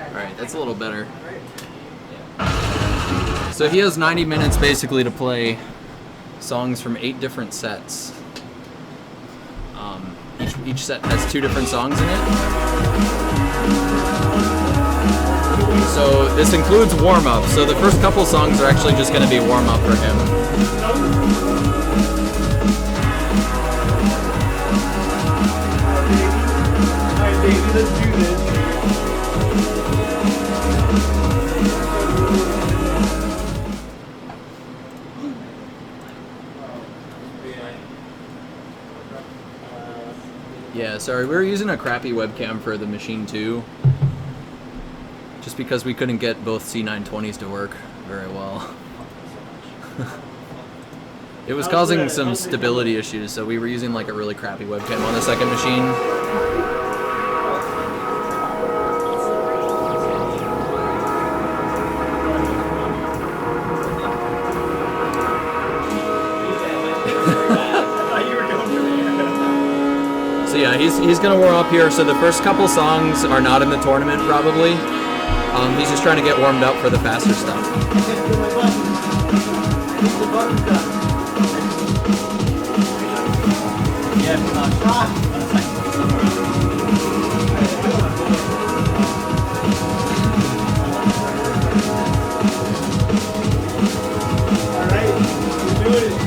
Alright, that's a little better. So he has 90 minutes basically to play songs from 8 different sets. Each set has 2 different songs in it. So this includes warm-up. So the first couple songs are actually just going to be warm-up for him. Alright baby, let's do this. Yeah, sorry, we were using a crappy webcam for the Machine 2. Just because we couldn't get both C920s to work very well. It was causing some stability issues, so we were using like a really crappy webcam on the second machine. So yeah, he's gonna warm up here. So the first couple songs are not in the tournament probably. He's just trying to get warmed up for the faster stuff. Alright, we're doing it.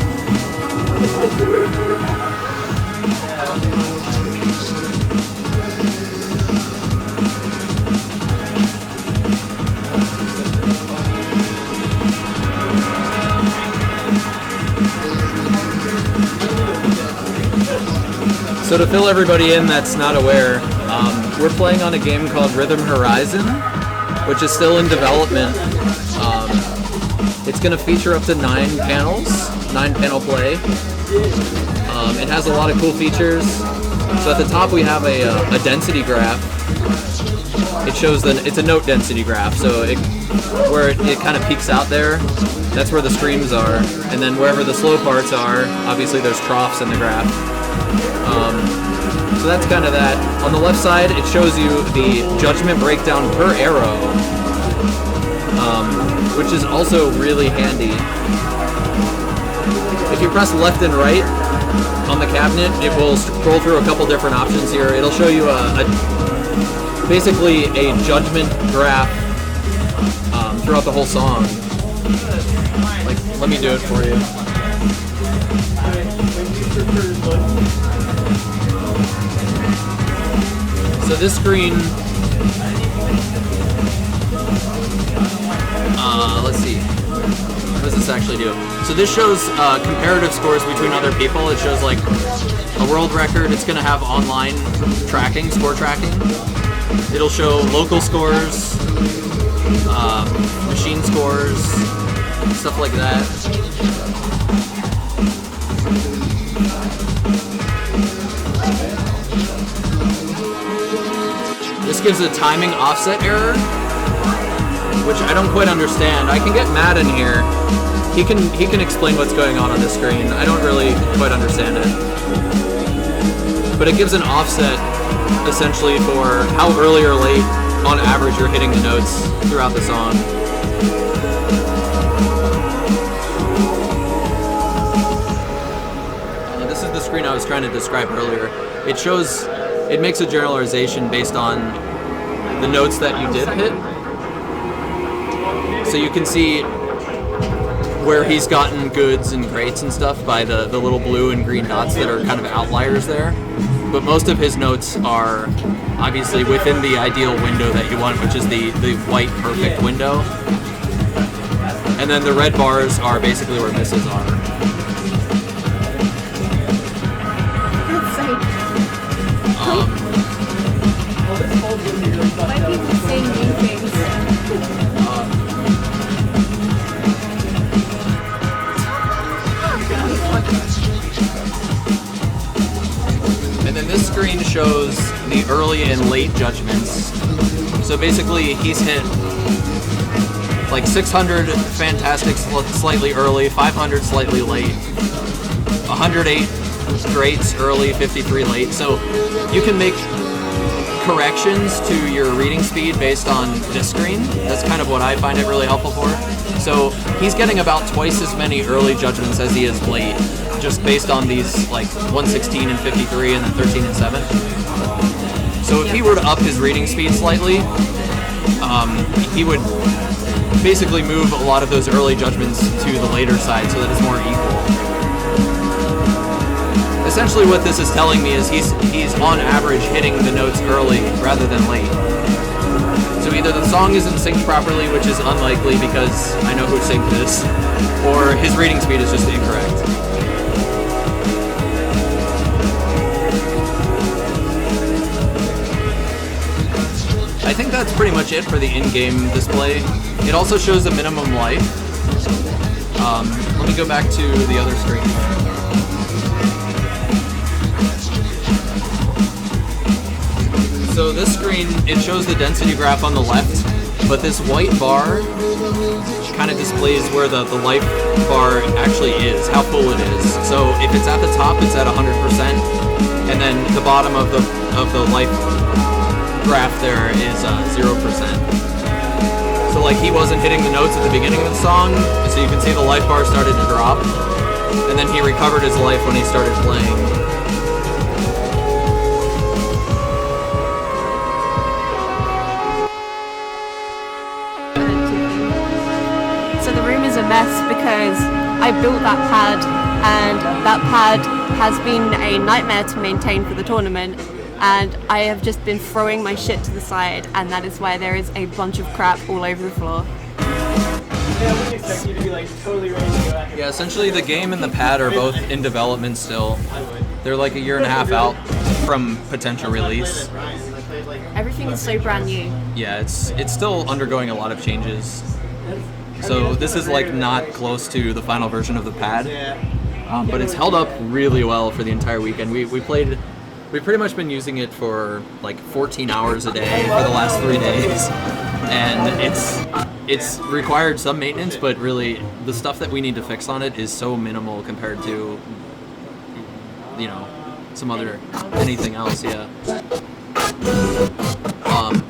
So to fill everybody in that's not aware, we're playing on a game called Rhythm Horizon, which is still in development. It's going to feature up to 9 panels, 9-panel play. It has a lot of cool features. So at the top we have a density graph. It shows it's a note density graph, so where it kind of peaks out there, that's where the streams are. And then wherever the slow parts are, obviously there's troughs in the graph. So that's kind of that. On the left side, it shows you the judgment breakdown per arrow, which is also really handy. If you press left and right on the cabinet, it will scroll through a couple different options here. It'll show you basically a judgment graph throughout the whole song. Like, let me do it for you. So this screen, let's see, what does this actually do? So this shows comparative scores between other people. It shows like a world record. It's going to have online tracking, score tracking. It'll show local scores, machine scores, stuff like that. This gives a timing offset error, which I don't quite understand. I can get Matt in here. He can explain what's going on this screen. I don't really quite understand it. But it gives an offset, essentially, for how early or late, on average, you're hitting the notes throughout the song. This is the screen I was trying to describe earlier. It makes a generalization based on the notes that you did hit. So you can see where he's gotten goods and greats and stuff by the little blue and green dots that are kind of outliers there. But most of his notes are obviously within the ideal window that you want, which is the white perfect window. And then the red bars are basically where misses are. Why are people saying new things? And then this screen shows the early and late judgments. So basically he's hit like 600 fantastic slightly early, 500 slightly late, 108 greats early, 53 late. So you can make corrections to your reading speed based on this screen. That's kind of what I find it really helpful for. So he's getting about twice as many early judgments as he is late, just based on these like 116 and 53 and then 13 and 7. So if he were to up his reading speed slightly, he would basically move a lot of those early judgments to the later side so that it's more equal. Essentially what this is telling me is he's on average hitting the notes early rather than late. So either the song isn't synced properly, which is unlikely because I know who synced this, or his reading speed is just incorrect. I think that's pretty much it for the in-game display. It also shows a minimum life. Let me go back to the other screen. So this screen, it shows the density graph on the left, but this white bar kind of displays where the life bar actually is, how full it is. So if it's at the top, it's at 100%, and then the bottom of the life graph there is 0%. So like he wasn't hitting the notes at the beginning of the song, so you can see the life bar started to drop, and then he recovered his life when he started playing. So the room is a mess because I built that pad, and that pad has been a nightmare to maintain for the tournament, and I have just been throwing my shit to the side, and that is why there is a bunch of crap all over the floor. Yeah, I wouldn't expect you to be like totally ready to go after. Yeah, essentially the game and the pad are both in development still. They're like a year and a half out from potential release. Everything is so brand new. Yeah, it's still undergoing a lot of changes. So this is like not close to the final version of the pad, but it's held up really well for the entire weekend. We've pretty much been using it for like 14 hours a day for the last 3 days, and it's required some maintenance, but really the stuff that we need to fix on it is so minimal compared to, you know, anything else. Yeah.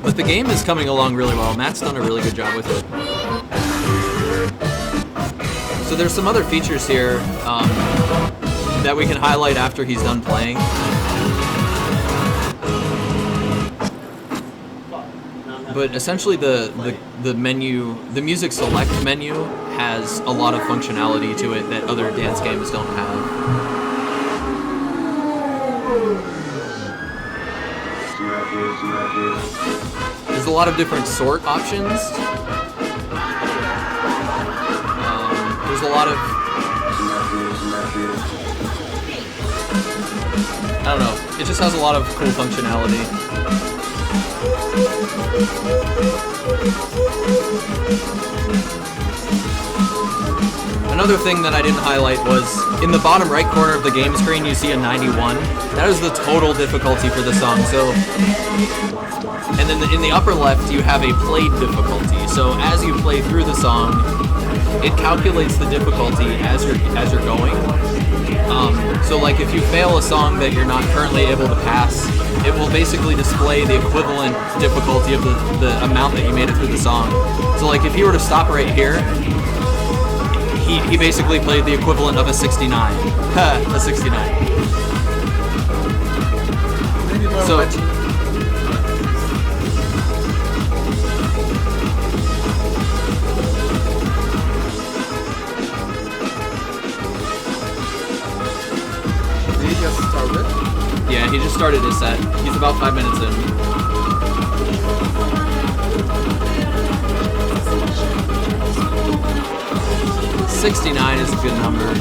But the game is coming along really well. Matt's done a really good job with it. So there's some other features here that we can highlight after he's done playing. But essentially the menu, the music select menu has a lot of functionality to it that other dance games don't have. There's a lot of different sort options. There's a lot of, I don't know, it just has a lot of cool functionality. Another thing that I didn't highlight was in the bottom right corner of the game screen you see a 91. That is the total difficulty for the song. So, and then in the upper left you have a played difficulty. So as you play through the song, it calculates the difficulty as you're going. So like if you fail a song that you're not currently able to pass, it will basically display the equivalent difficulty of the amount that you made it through the song. So like if you were to stop right here, he basically played the equivalent of a 69. A 69. So 'Started his set. He's about 5 minutes in. $69 is a good number.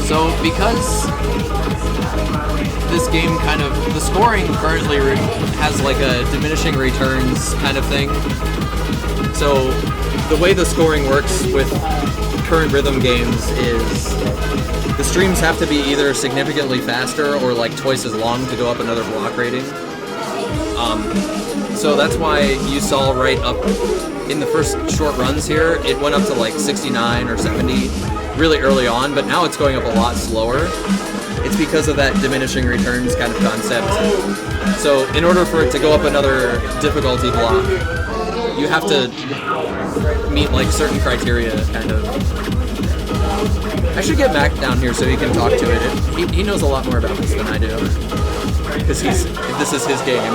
So because this game kind of, the scoring currently has like a diminishing returns kind of thing. So the way the scoring works with current rhythm games is the streams have to be either significantly faster or like twice as long to go up another block rating. So that's why you saw right up in the first short runs here, it went up to like 69 or 70. really early on, but now it's going up a lot slower. It's because of that diminishing returns kind of concept. So in order for it to go up another difficulty block, you have to meet like certain criteria, kind of. I should get Mac down here so he can talk to it. He knows a lot more about this than I do, because this is his game.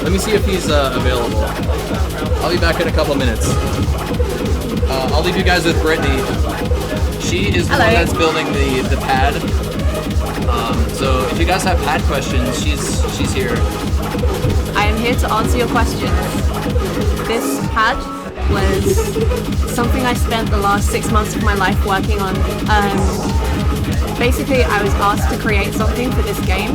Let me see if he's available. I'll be back in a couple minutes. I'll leave you guys with Brittany. She is the one that's building the pad. So if you guys have pad questions, she's here. I am here to answer your questions. This pad was something I spent the last 6 months of my life working on. Basically, I was asked to create something for this game.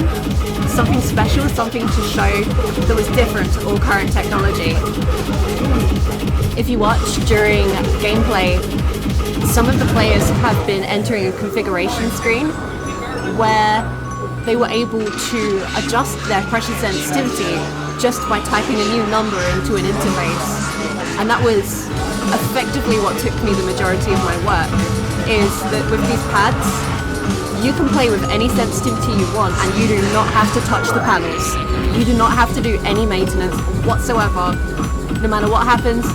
Something special, something to show that was different to all current technology. If you watch during gameplay, some of the players have been entering a configuration screen where they were able to adjust their pressure sensitivity just by typing a new number into an interface. And that was effectively what took me the majority of my work, is that with these pads, you can play with any sensitivity you want and you do not have to touch the panels. You do not have to do any maintenance whatsoever. No matter what happens,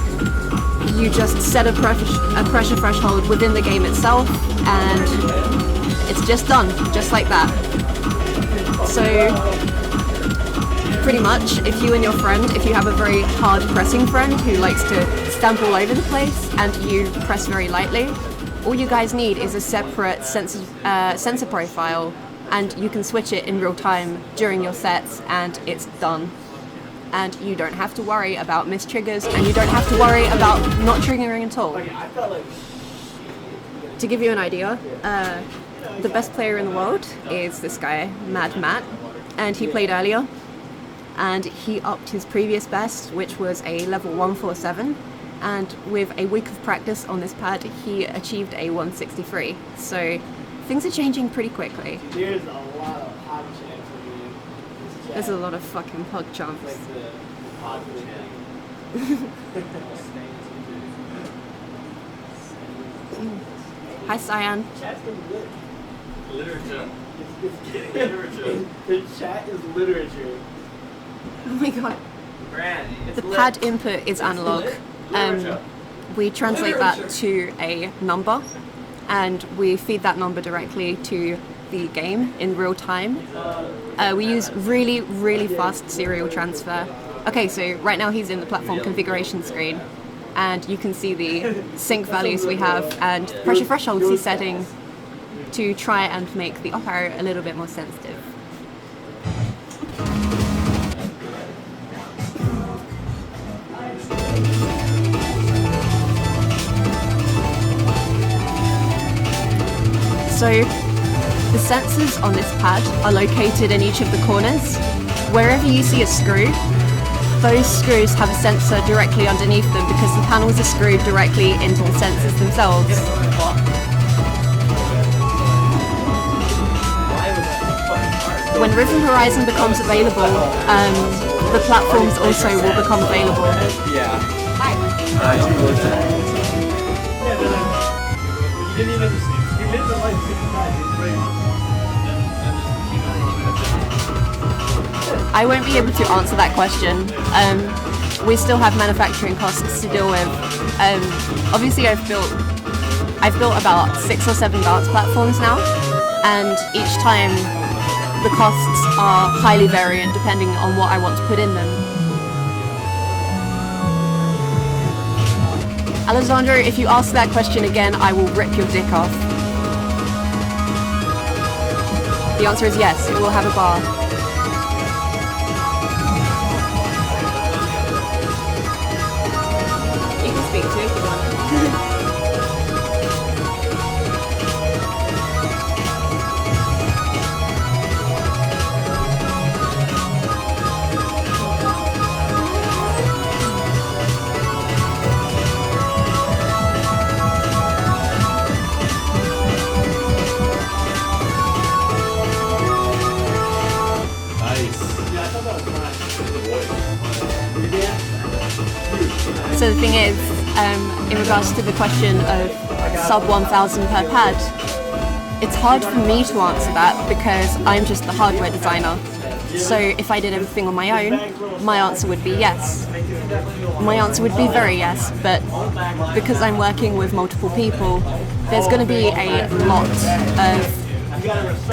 you just set a pressure threshold within the game itself and it's just done, just like that. So pretty much, if you and your friend, if you have a very hard pressing friend who likes to stamp all over the place and you press very lightly, all you guys need is a separate sensor profile and you can switch it in real time during your sets and it's done. And you don't have to worry about missed triggers and you don't have to worry about not triggering at all. To give you an idea, the best player in the world is this guy, Mad Matt, and he played earlier and he upped his previous best, which was a level 147, and with a week of practice on this pad he achieved a 163. So things are changing pretty quickly. There's a lot of hot chance for me. There's a lot of fucking pug chumps. Like the popular Hi Cyan. chat's been lit. Literature. It's Literature. the chat is literature. Oh my god. Brand. The pad input is analog. We translate that to a number and we feed that number directly to the game in real time. We use really, really fast serial transfer. Okay, so right now he's in the platform configuration screen and you can see the sync values we have and pressure thresholds he's setting to try and make the operator a little bit more sensitive. So the sensors on this pad are located in each of the corners. Wherever you see a screw, those screws have a sensor directly underneath them because the panels are screwed directly into the sensors themselves. When Rhythm Horizon becomes available, the platforms also will become available. Yeah. Hi. You didn't even you hit the light 6 times. It's great. I won't be able to answer that question. We still have manufacturing costs to deal with. Obviously, I've built about 6 or 7 dance platforms now, and each time the costs are highly varying depending on what I want to put in them. Alessandro, if you ask that question again, I will rip your dick off. The answer is yes, it will have a bar. You can speak to it if you want. So the thing is, in regards to the question of sub 1,000 per pad? It's hard for me to answer that because I'm just the hardware designer. So if I did everything on my own, my answer would be yes. My answer would be very yes, but because I'm working with multiple people, there's going to be a lot of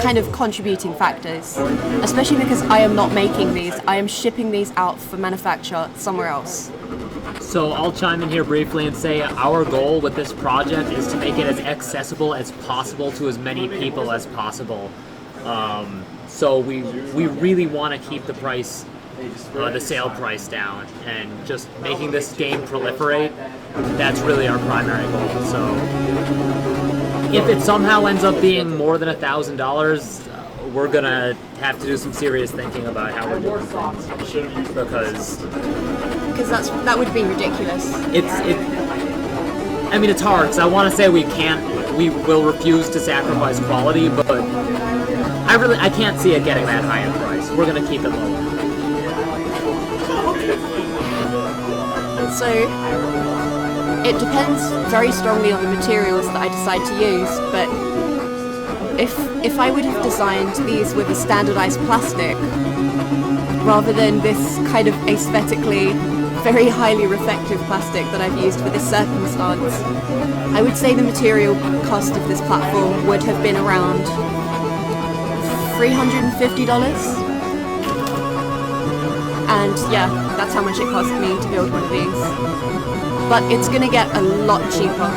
kind of contributing factors, especially because I am not making these. I am shipping these out for manufacture somewhere else. So I'll chime in here briefly and say our goal with this project is to make it as accessible as possible to as many people as possible. So we really want to keep the price, the sale price down, and just making this game proliferate. That's really our primary goal. So if it somehow ends up being more than $1,000, we're gonna have to do some serious thinking about how we're doing things, because that would be ridiculous. I mean, it's hard because I want to say we will refuse to sacrifice quality, but I can't see it getting that high in price. We're gonna keep it low. So it depends very strongly on the materials that I decide to use, but if I would have designed these with a standardized plastic rather than this kind of aesthetically very highly reflective plastic that I've used for this circumstance, I would say the material cost of this platform would have been around $350. And yeah, that's how much it cost me to build one of these. But it's gonna get a lot cheaper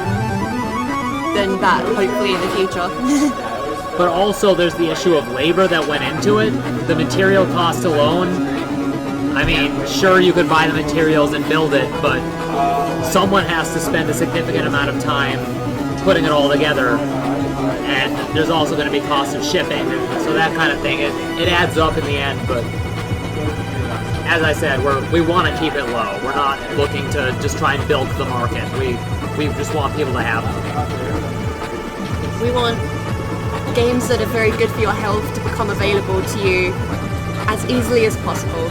than that, hopefully, in the future. But also there's the issue of labor that went into it. The material cost alone, I mean, sure, you could buy the materials and build it, but someone has to spend a significant amount of time putting it all together. And there's also going to be cost of shipping, so that kind of thing, it adds up in the end. But as I said, we want to keep it low. We're not looking to just try and bilk the market. We just want people to have them. We want games that are very good for your health to become available to you as easily as possible.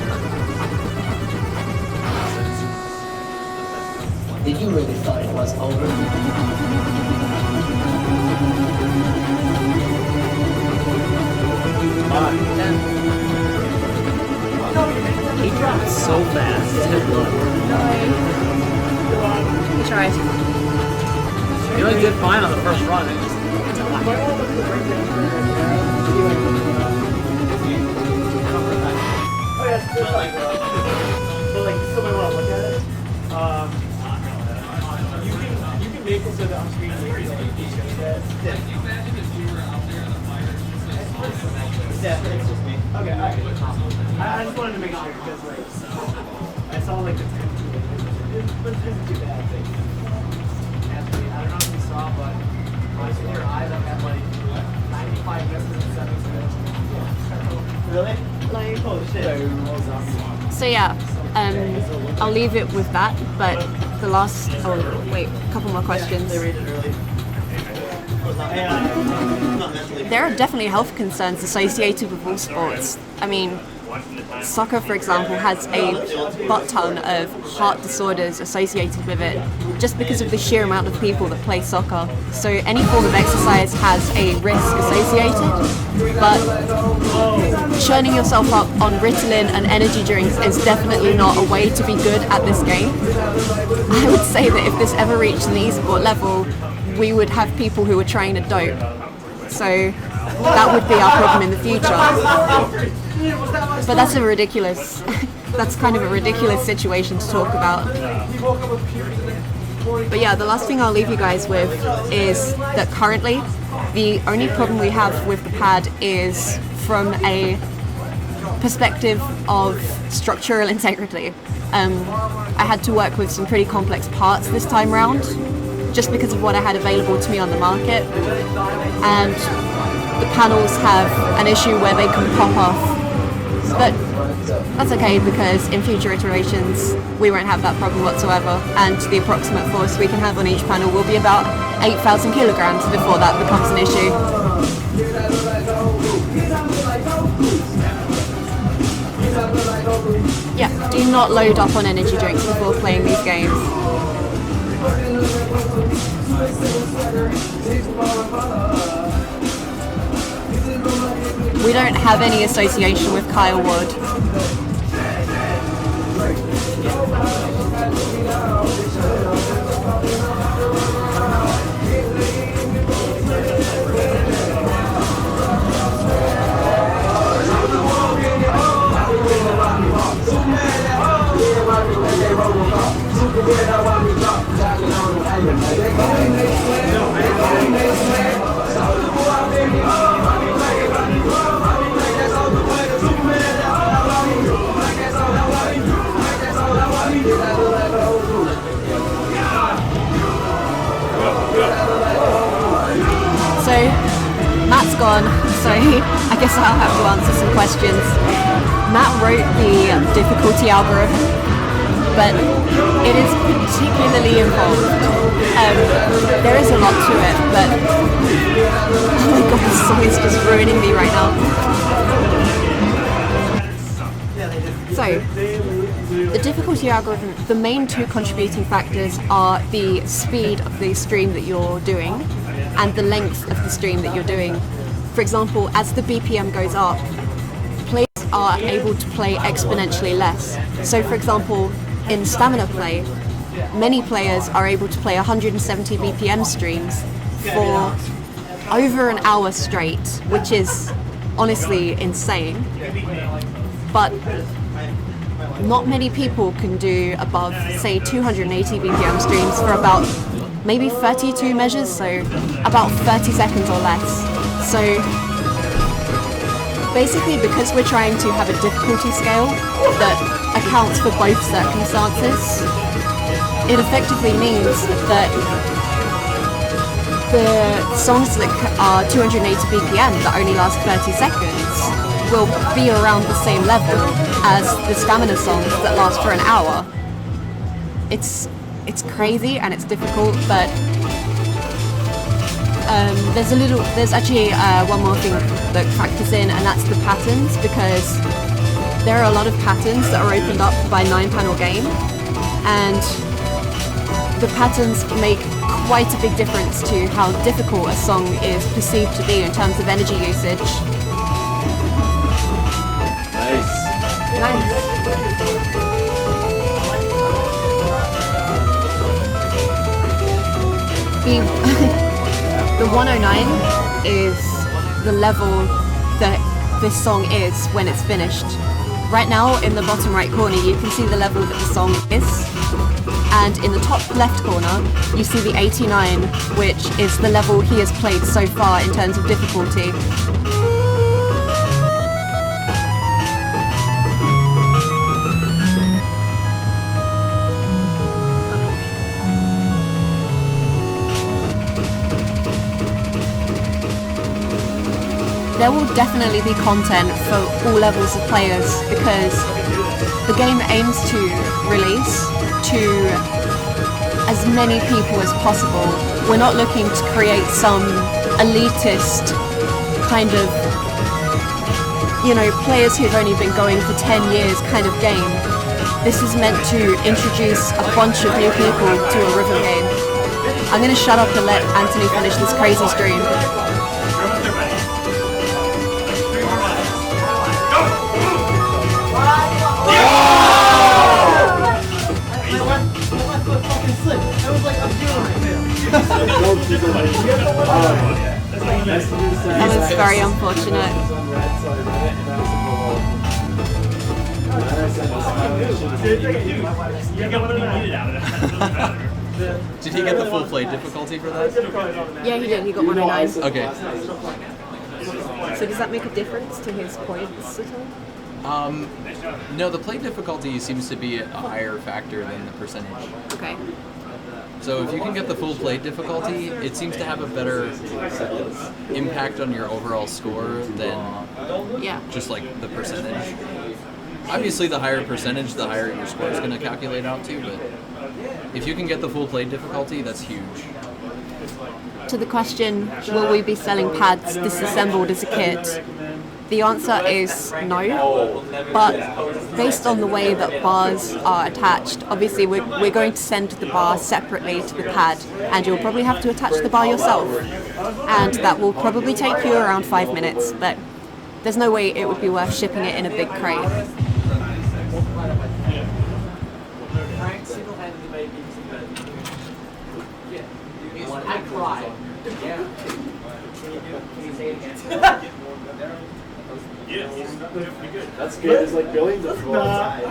Did you really thought it was over? He dropped so fast. We tried. You really did fine on the first run. It just Oh yeah, but like somebody want to look at it. You can make it so that on screen here is like yeah, it's just me. Okay, alright. I just wanted to make sure because like I saw like the it wasn't too bad. Anthony, I don't know if you saw, but in your eyes I've had like 95 misses and 7 Really? Like, Oh shit. so yeah, I'll leave it with that, but the last, a couple more questions. There are definitely health concerns associated with all sports. I mean, soccer, for example, has a butt ton of heart disorders associated with it just because of the sheer amount of people that play soccer. So any form of exercise has a risk associated, but churning yourself up on Ritalin and energy drinks is definitely not a way to be good at this game. I would say that if this ever reached an esport level, we would have people who were trying to dope. So that would be our problem in the future. But that's that's kind of a ridiculous situation to talk about. But yeah, the last thing I'll leave you guys with is that currently the only problem we have with the pad is from a perspective of structural integrity. I had to work with some pretty complex parts this time round, just because of what I had available to me on the market, and the panels have an issue where they can pop off, but that's okay because in future iterations we won't have that problem whatsoever, and the approximate force we can have on each panel will be about 8,000 kilograms before that becomes an issue. Yeah, do not load up on energy drinks before playing these games. We don't have any association with Kyle Wood. So, Matt's gone, so I guess I'll have to answer some questions. Matt wrote the difficulty algorithm, but it is particularly involved. There is a lot to it, but oh my god, this song is just ruining me right now. So, the difficulty algorithm, the main two contributing factors are the speed of the stream that you're doing and the length of the stream that you're doing. For example, as the BPM goes up, players are able to play exponentially less. So for example, in stamina play, many players are able to play 170 BPM streams for over an hour straight, which is honestly insane. But not many people can do above, say, 280 BPM streams for about maybe 32 measures, so about 30 seconds or less. So basically, because we're trying to have a difficulty scale that accounts for both circumstances, it effectively means that the songs that are 280 BPM that only last 30 seconds will be around the same level as the stamina songs that last for an hour. It's crazy and it's difficult, but there's actually one more thing that factors in, and that's the patterns, because there are a lot of patterns that are opened up by 9-panel game, and the patterns make quite a big difference to how difficult a song is perceived to be in terms of energy usage. Nice. The 109 is the level that this song is when it's finished. Right now, in the bottom right corner, you can see the level that the song is, and in the top left corner, you see the 89, which is the level he has played so far in terms of difficulty. There will definitely be content for all levels of players, because the game aims to release to as many people as possible. We're not looking to create some elitist kind of, players who've only been going for 10 years kind of game. This is meant to introduce a bunch of new people to a rhythm game. I'm going to shut up and let Anthony finish this crazy stream. That was very unfortunate. Did he get the full play difficulty for that? Yeah, he did. He got 109. Okay. So does that make a difference to his points at all? No, the play difficulty seems to be a higher factor than the percentage. Okay. So if you can get the full play difficulty, it seems to have a better impact on your overall score than just like the percentage. Obviously, the higher percentage, the higher your score is going to calculate out to, but if you can get the full play difficulty, that's huge. To the question, will we be selling pads disassembled as a kit? The answer is no, but based on the way that bars are attached, obviously we're going to send the bar separately to the pad, and you'll probably have to attach the bar yourself, and that will probably take you around 5 minutes, but there's no way it would be worth shipping it in a big crate. Frank single-handedly made me some good. I cried. Yeah. Can you say it again? That's good. There's like billions of people outside.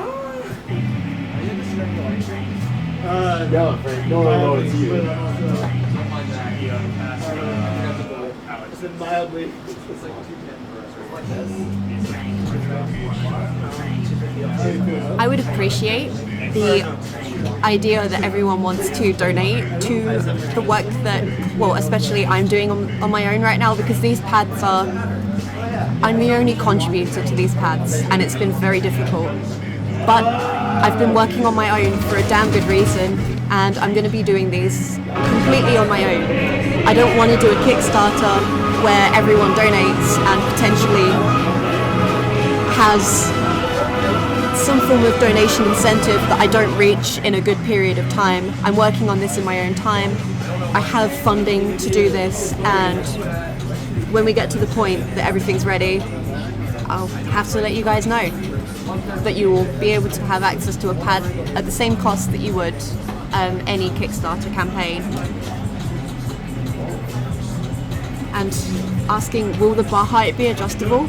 Yeah, Frank. No, it's you. Is it mildly? I would appreciate the idea that everyone wants to donate to the work that, well, especially I'm doing on my own right now, because these pads are, I'm the only contributor to these pads, and it's been very difficult. But I've been working on my own for a damn good reason, and I'm going to be doing these completely on my own. I don't want to do a Kickstarter where everyone donates and potentially has some form of donation incentive that I don't reach in a good period of time. I'm working on this in my own time. I have funding to do this, and when we get to the point that everything's ready, I'll have to let you guys know that you will be able to have access to a pad at the same cost that you would any Kickstarter campaign. And asking, will the bar height be adjustable?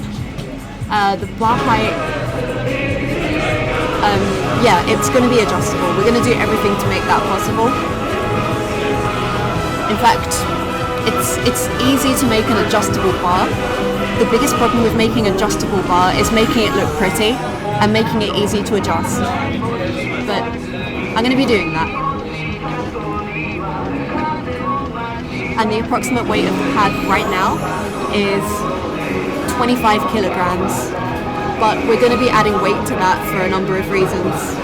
The bar height, yeah, it's going to be adjustable. We're going to do everything to make that possible. In fact, it's easy to make an adjustable bar. The biggest problem with making an adjustable bar is making it look pretty and making it easy to adjust. But I'm going to be doing that. And the approximate weight of the pad right now is 25 kilograms. But we're going to be adding weight to that for a number of reasons.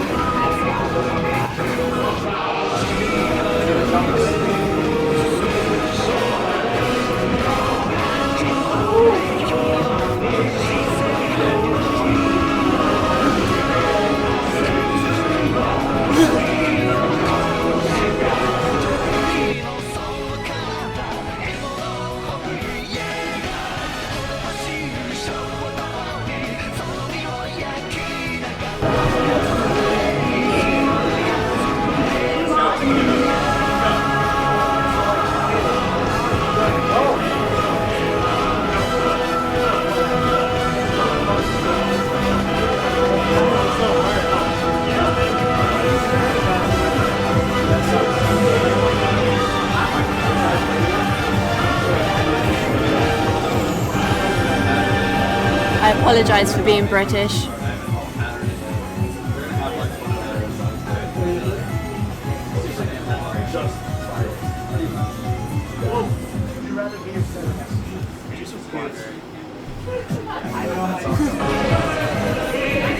I apologise for being British.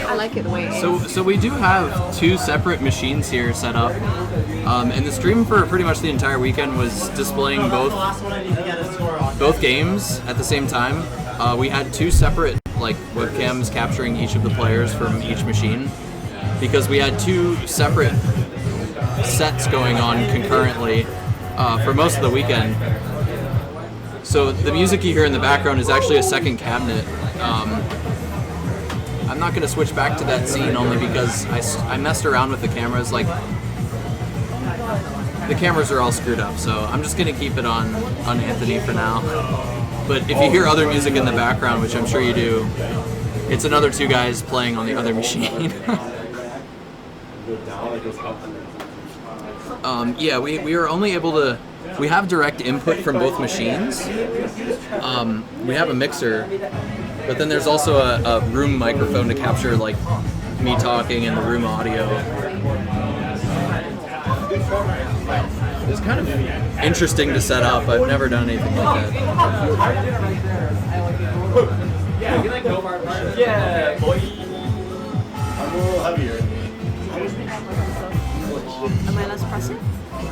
I like it the way it is. So we do have two separate machines here set up, and the stream for pretty much the entire weekend was displaying both games at the same time. We had two separate webcams capturing each of the players from each machine, because we had two separate sets going on concurrently for most of the weekend. So the music you hear in the background is actually a second cabinet. I'm not going to switch back to that scene only because I messed around with the cameras. Like, the cameras are all screwed up, so I'm just going to keep it on Anthony for now. But if you hear other music in the background, which I'm sure you do, it's another two guys playing on the other machine. Yeah, we are only able to... We have direct input from both machines. We have a mixer, but then there's also a room microphone to capture me talking and the room audio. It's kind of interesting to set up. I've never done anything like that. Yeah, boy. I'm a little heavier. Am I allowed to press it?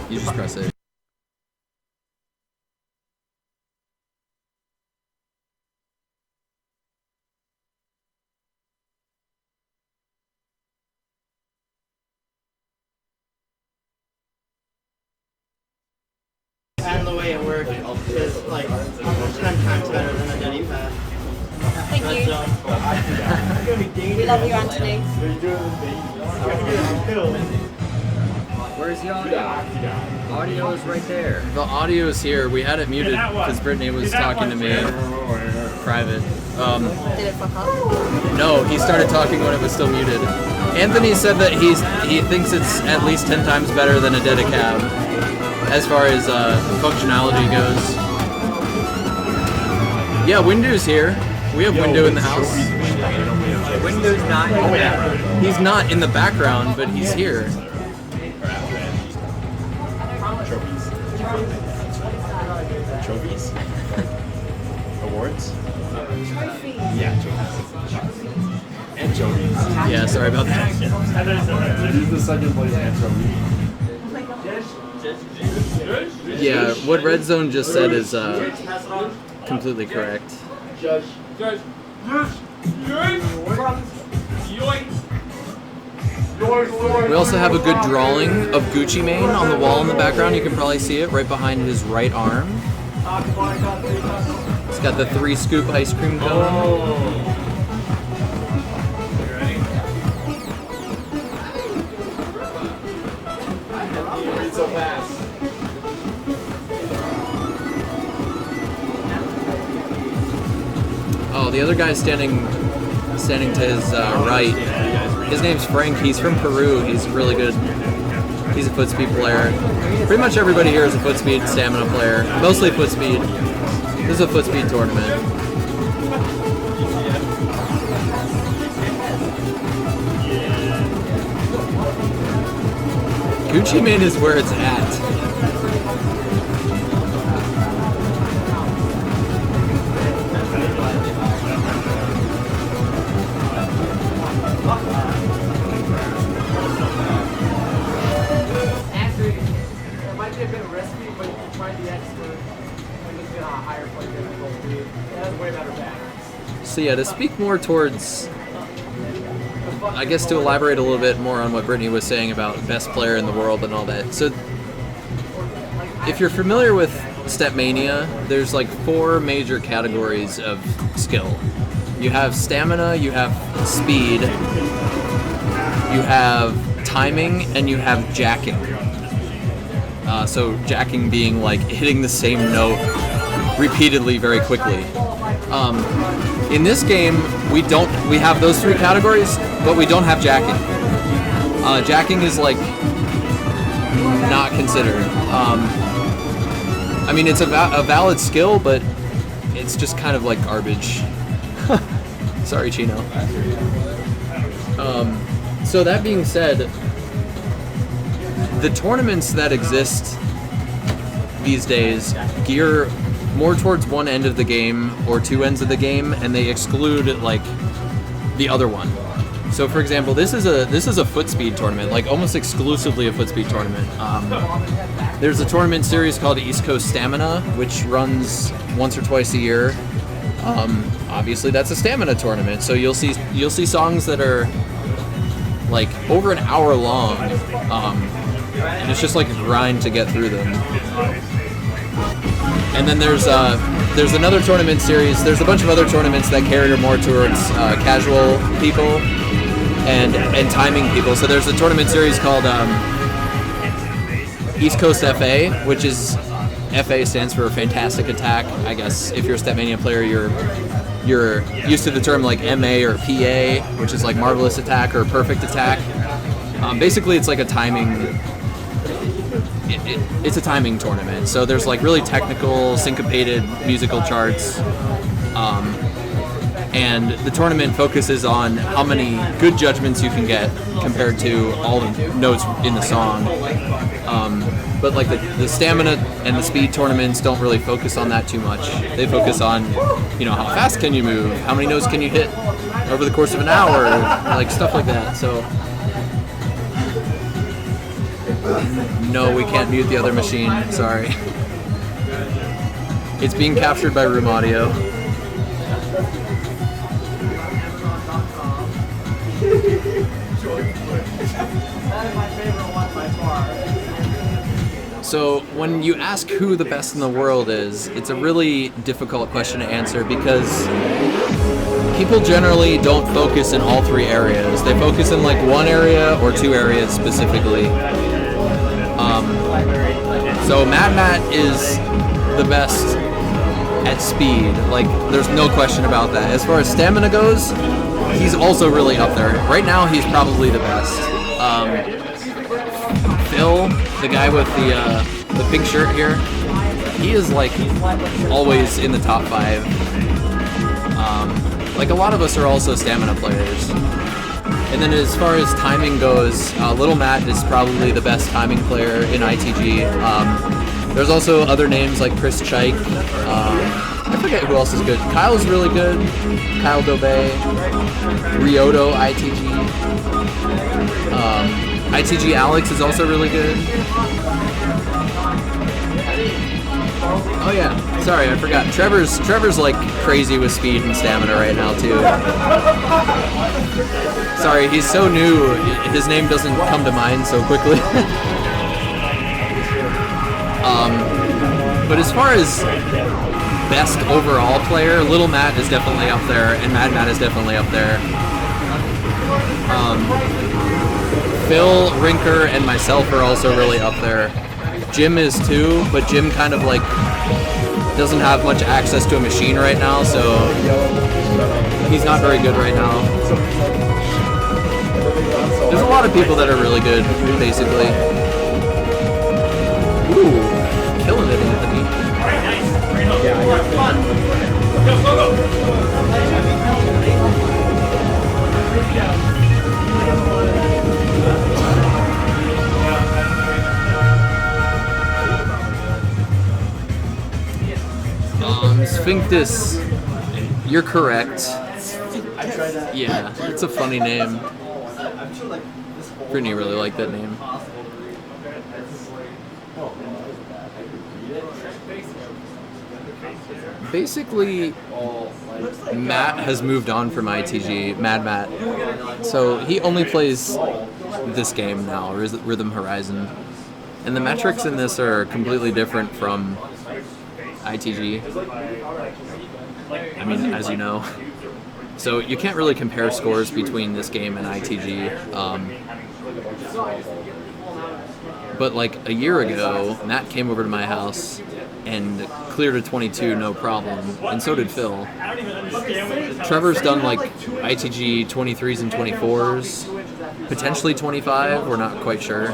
You just press it. like 10 times better than a Denny pad. Thank you. We love you, Anthony. Where's the audio? Audio is right there. The audio is here. We had it muted because Brittany was talking to me private. Did it fuck up? No, he started talking when it was still muted. Anthony said that he thinks it's at least 10 times better than a Dedicab as far as functionality goes. Yeah, Windu's here. We have Windu in the house. Windows not in there. He's not in the background, but he's here. Trophies? Awards? Yeah, trophies. And trophies. Yeah, sorry about that. This is the second place anchovy. Yeah, what Red Zone just said is completely correct. We also have a good drawing of Gucci Mane on the wall in the background. You can probably see it right behind his right arm. It's got the 3-scoop ice cream cone. So fast. Oh, the other guy's standing to his right. His name's Frank. He's from Peru. He's really good. He's a foot speed player. Pretty much everybody here is a foot speed stamina player. Mostly foot speed. This is a foot speed tournament. Gucci Mane is where it's at. Actually, it might be a bit risky, but you can try the expert and just get a higher play difficulty. It has way better balance. So yeah, to speak more towards, I guess to elaborate a little bit more on what Brittany was saying about best player in the world and all that. So if you're familiar with Stepmania, there's like 4 major categories of skill. You have stamina, you have speed, you have timing, and you have jacking. So jacking being like hitting the same note repeatedly very quickly. In this game, we have those 3 categories, but we don't have jacking. Jacking is like not considered. I mean, it's a valid skill, but it's just kind of like garbage. Sorry, Chino. So that being said, the tournaments that exist these days gear more towards one end of the game or 2 ends of the game, and they exclude like the other one. So, for example, this is a foot speed tournament, like almost exclusively a foot speed tournament. There's a tournament series called East Coast Stamina, which runs once or twice a year. Obviously, that's a stamina tournament, so you'll see songs that are like over an hour long, and it's just like a grind to get through them. And then there's another tournament series. There's a bunch of other tournaments that cater more towards casual people and timing people. So there's a tournament series called East Coast FA, which is FA stands for Fantastic Attack. I guess if you're a Stepmania player, you're used to the term like MA or PA, which is like Marvelous Attack or Perfect Attack. Basically, it's like a timing. It's a timing tournament, so there's like really technical, syncopated musical charts, and the tournament focuses on how many good judgments you can get compared to all the notes in the song. But like the stamina and the speed tournaments don't really focus on that too much. They focus on, how fast can you move, how many notes can you hit over the course of an hour, like stuff like that. So. No, we can't mute the other machine. Sorry. It's being captured by room audio. That is my favorite one by far. So when you ask who the best in the world is, it's a really difficult question to answer because people generally don't focus in all three areas. They focus in like one area or two areas specifically. So Mad is the best at speed. Like, there's no question about that. As far as stamina goes, he's also really up there. Right now, he's probably the best. Phil, the guy with the pink shirt here, he is like always in the top 5. Like, a lot of us are also stamina players. And then as far as timing goes, Little Matt is probably the best timing player in ITG. There's also other names like Chris Chaik. I forget who else is good. Kyle's really good. Kyle Dobey. Ryoto ITG. ITG Alex is also really good. Oh yeah, sorry, I forgot. Trevor's like crazy with speed and stamina right now too. Sorry, he's so new, his name doesn't come to mind so quickly. But as far as best overall player, Little Matt is definitely up there, and Mad Matt is definitely up there. Phil, Rinker, and myself are also really up there. Jim is too, but Jim kind of like doesn't have much access to a machine right now, so he's not very good right now. There's a lot of people that are really good, basically. Ooh, killing it, Anthony. Sphinctus, you're correct. Yeah, it's a funny name. Brittany really liked that name. Basically, Matt has moved on from ITG, Mad Matt. So he only plays this game now, Rhythm Horizon. And the metrics in this are completely different from ITG. I mean, as you know. So you can't really compare scores between this game and ITG. But like a year ago, Matt came over to my house and cleared a 22 no problem, and so did Phil. Trevor's done like ITG 23s and 24s, potentially 25, we're not quite sure.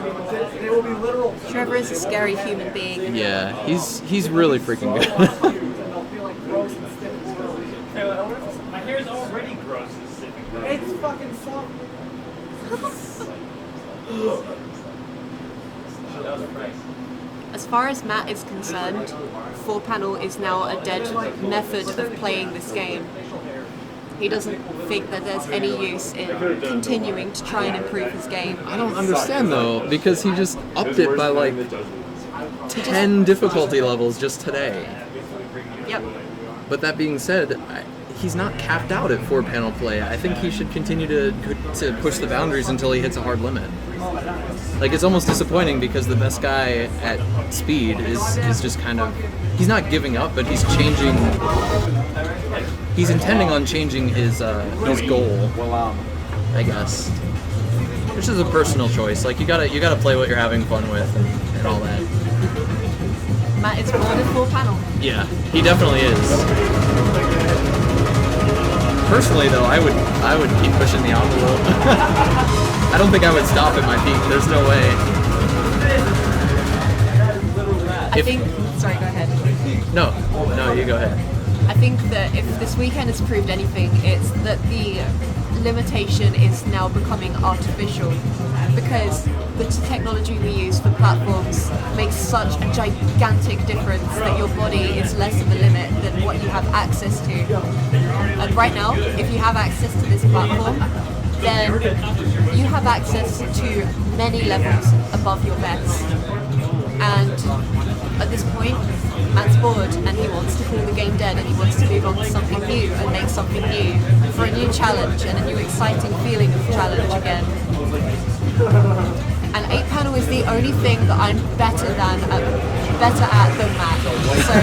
Trevor is a scary human being. Yeah, he's really freaking good. My hair's already gross. It's fucking soft. As far as Matt is concerned, 4-panel is now a dead method of playing this game. He doesn't think that there's any use in continuing to try and improve his game. I don't understand though, because he just upped it by like 10 difficulty levels just today. Yep. But that being said, he's not capped out at 4-panel play. I think he should continue to push the boundaries until he hits a hard limit. Like, it's almost disappointing because the best guy at speed is just kind of... He's not giving up, but he's changing... He's intending on changing his goal, I guess. Which is a personal choice. Like, you gotta play what you're having fun with and all that. Matt is more than 4-panel. Yeah, he definitely is. Personally, though, I would keep pushing the envelope. I don't think I would stop at my peak. There's no way. Sorry, go ahead. No, you go ahead. I think that if this weekend has proved anything, it's that the limitation is now becoming artificial, because the technology we use for platforms makes such a gigantic difference that your body is less of a limit than what you have access to. And right now, if you have access to this platform, then you have access to many levels above your best. And at this point, Matt's bored and he wants to call the game dead and he wants to move on to something new and make something new for a new challenge and a new exciting feeling of challenge again. and 8 panel is the only thing that I'm better at than Matt. So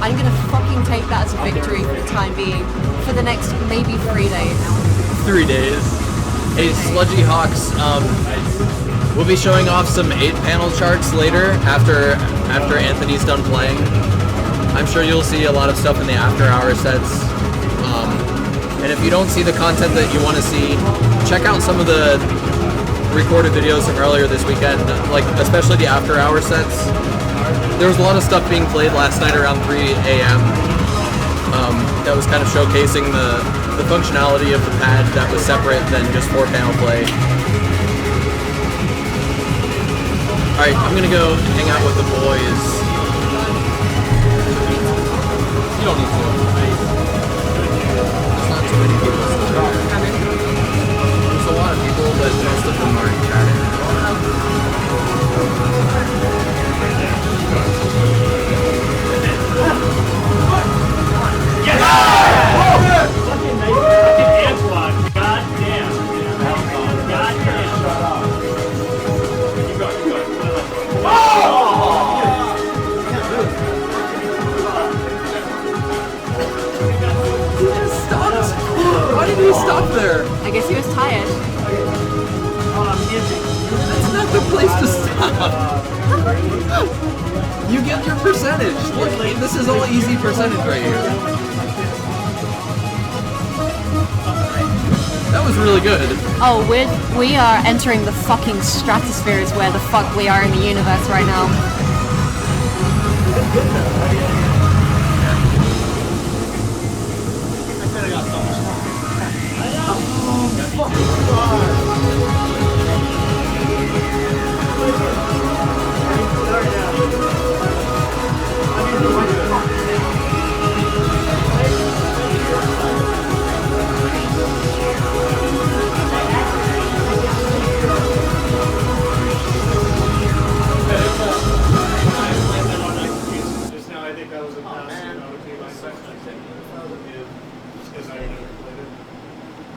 I'm gonna fucking take that as a victory for the time being, for the next maybe 3 days. 3 days. Hey, Sludgy Hawks, we'll be showing off some 8-panel charts later after Anthony's done playing. I'm sure you'll see a lot of stuff in the after-hour sets. And if you don't see the content that you want to see, check out some of the recorded videos from earlier this weekend, like especially the after-hour sets. There was a lot of stuff being played last night around 3 a.m. That was kind of showcasing the functionality of the pad that was separate than just 4-panel play. Alright, I'm gonna go hang out with the boys. You don't need to. There's not too many people still here. There's a lot of people, but most of them aren't chatting. Why did he stop there? I guess he was tired. That's not the place to stop. You get your percentage. Look, this is all easy percentage right here. That was really good. Oh, we are entering the fucking stratosphere is where the fuck we are in the universe right now.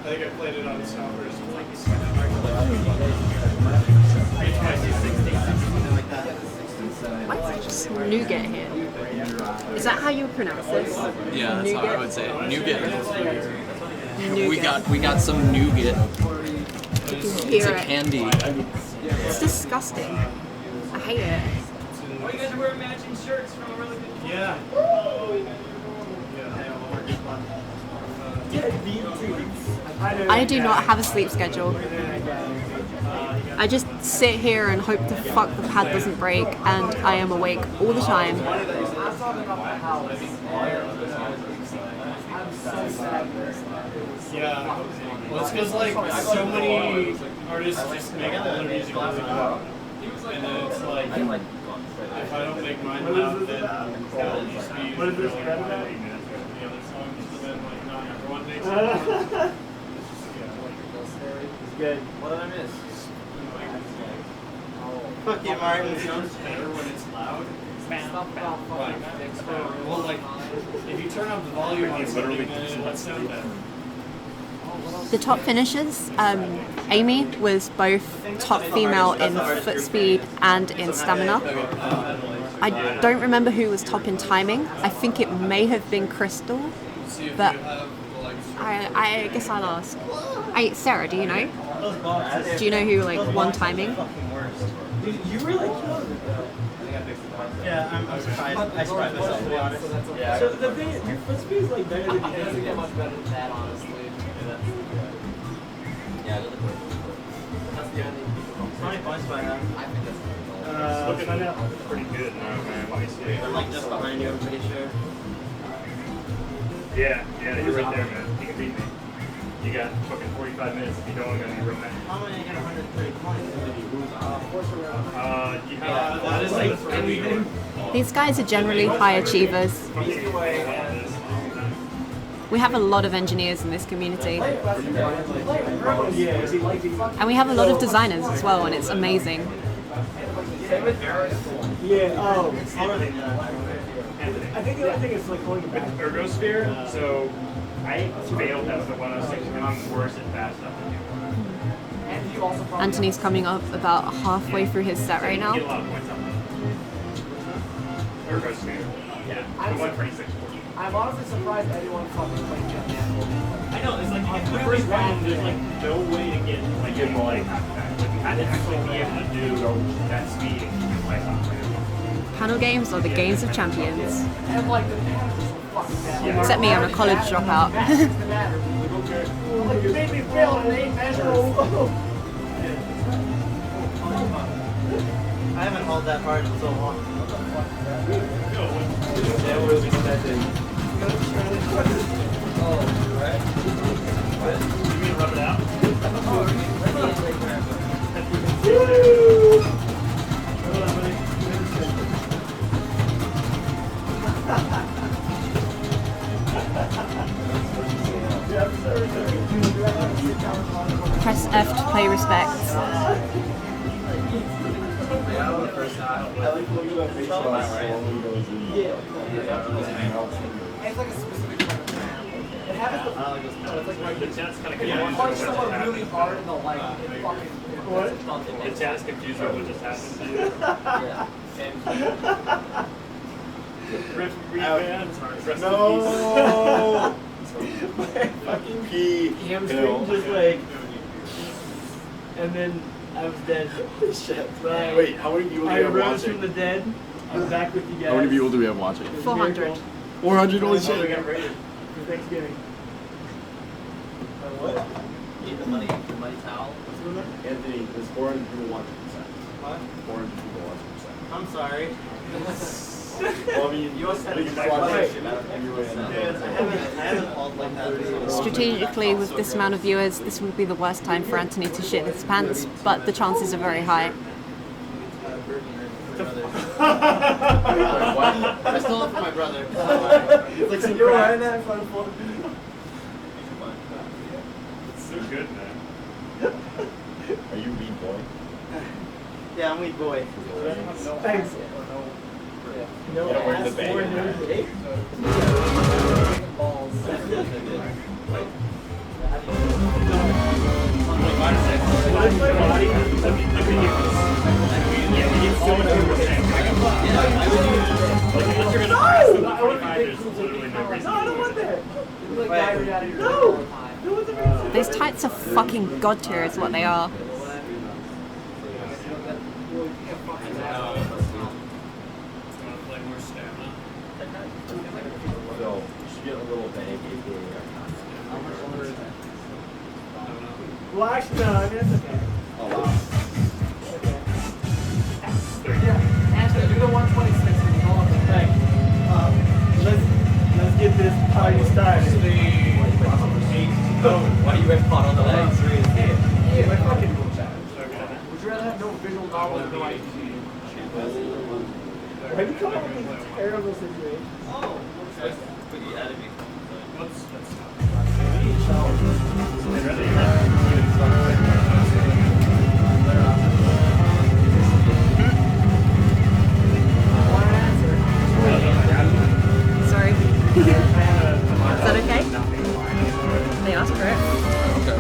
I think I played it on the Southwest. Why is it just nougat here? Is that how you pronounce this? Yeah, that's how I would say it. Nougat. Nougat. We got some nougat. You can It's hear a it. candy. It's disgusting. I hate it. Oh, you guys are wearing matching shirts from a really good. Yeah. I do not have a sleep schedule. I just sit here and hope the fuck the pad doesn't break, and I am awake all the time. Yeah. Well, it's because like so many artists just make all their music really good, and then it's like if I don't make mine loud, then it'll just be really good. The other songs, then like not everyone makes it. Good. What did I miss? Fuck you, Martin. It sounds better when it's loud. Well, like if you turn up the volume on something, then it'll sound better. The top finishers, Amy was both top female in foot speed and in stamina. I don't remember who was top in timing. I think it may have been Crystal, but I guess I'll ask. Sarah, do you know? Do you know who won timing? You really killed it. Yeah, I'm surprised. I surprised myself, to be honest. Yeah. So the thing, your foot speed is like better than It doesn't get much better than that, honestly. Yeah, that's the only how many points do I have? I think that's Pretty good now, man. Let me see. I'm like just behind you, I'm pretty sure. Yeah, you're right there, man. You can beat me. You got fucking 45 minutes if you don't want to be real mad. How many I get 130 points? You have that is like 3. These guys are generally high achievers. We have a lot of engineers in this community. And we have a lot of designers as well, and it's amazing. Yeah, oh. I think the other thing is like holding back. Ergosphere, so I failed as the 106, and I'm worse at fast stuff than you are. Anthony's coming up about halfway through his set right now. I'm honestly surprised anyone fucking played Jumpman. I know, it's like in the first round, there's like no way to get like you had to actually be able to do that speed and like Panel games are the games of champions. And like the managers were fucking bad. Except me, I'm a college dropout. That's the matter. Like, you made me fail in 8 measures. I haven't hauled that hard in so long. Press F to play respect. It's like a specific kind of man. It happens with it's like right the chat's kind of you punch someone really hard and they'll like it fucking The chat's confused with what just happened to you. Rip fans. No! My fucking pee. hamstring just like, and then I was dead. Shit. Right. Wait, how many people do I we have rose watching? from the dead. I'm back with you guys. How many people do we have watching? 400. 400, holy We shit. got raided for Thanksgiving. What? Need the money towel. Anthony, there's 400 people watching this. What? 400 people watching this. I'm sorry. Well, I mean, You also had we to can just watch watch that it. shit anyway. I haven't hauled like that. Strategically, with this amount of viewers, this would be the worst time for Anthony to shit his pants, but the chances are very high. I stole it from my brother. It's like some You're crap. wearing that in front of It's so good, man. Are you mean boy? Yeah, I'm weak boy. Thanks. No, Yeah, we're in the ass bag. or nude. Balls. Those tights are fucking god tier, is what they are. So, you should get a little bag. Well, actually, no, I mean, it's okay. Oh, wow. Yeah, Angela, do the 126 and call it the thing. Let's get this party started. Why do you have pot on the legs? Yeah, my fucking rule challenge. Would you rather have no visual novel than no ID? Why do you come up with a terrible situation? Oh, okay. But you added me. Sorry. Is that okay? They asked for it. Okay.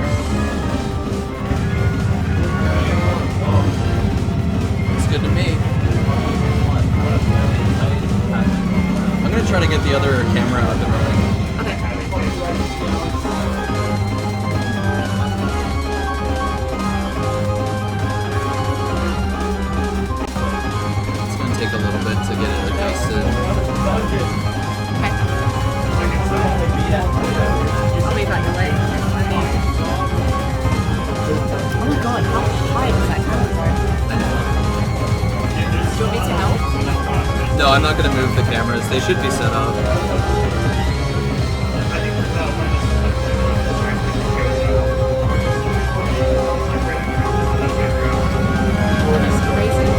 It's good to me. I'm gonna try to get the other camera up and running. Okay. It's gonna take a little bit to get it adjusted. Okay. I'll be back away. Oh my god, how high is that camera? Do you want me to help? No, I'm not gonna move the cameras. They should be set up. That's crazy.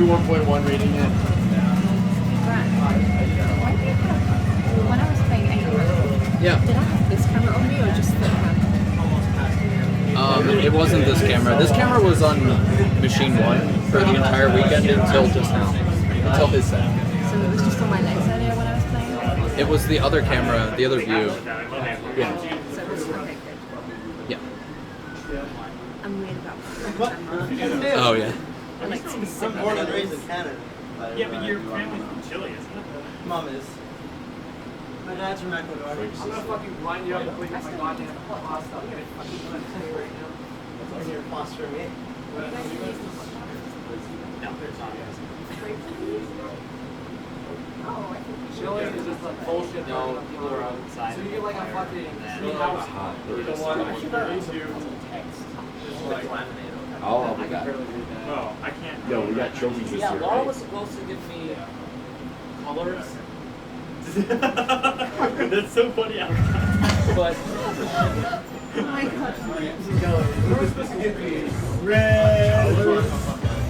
maybe 1.1 rating it. When I was playing Angry, Yeah. did I have this camera on me or just the camera? It wasn't this camera. This camera was on machine 1 for the entire weekend until just now. Until his set. So it was just on my legs earlier when I was playing? It was the other camera, the other view. Yeah. So it was okay, good. Yeah. I'm weird about camera. Oh, yeah. I like specific I'm born and things. raised in Canada. Yeah, but your family's from Chile, isn't it? Mom is. My dad's from Ecuador. I'm gonna fucking line you up and put you in my goddamn pasta. I'm gonna fucking run it right now. What's your foster me? Chile is just like bullshit. No, people are outside. So you get like a fucking sweet house. You know what? I should I'll help with that. Oh, I can't. Yo, we got trophies this Yeah, year, Laura right? was supposed to give me colors, That's so funny. but Oh my god. You were supposed to give me Red.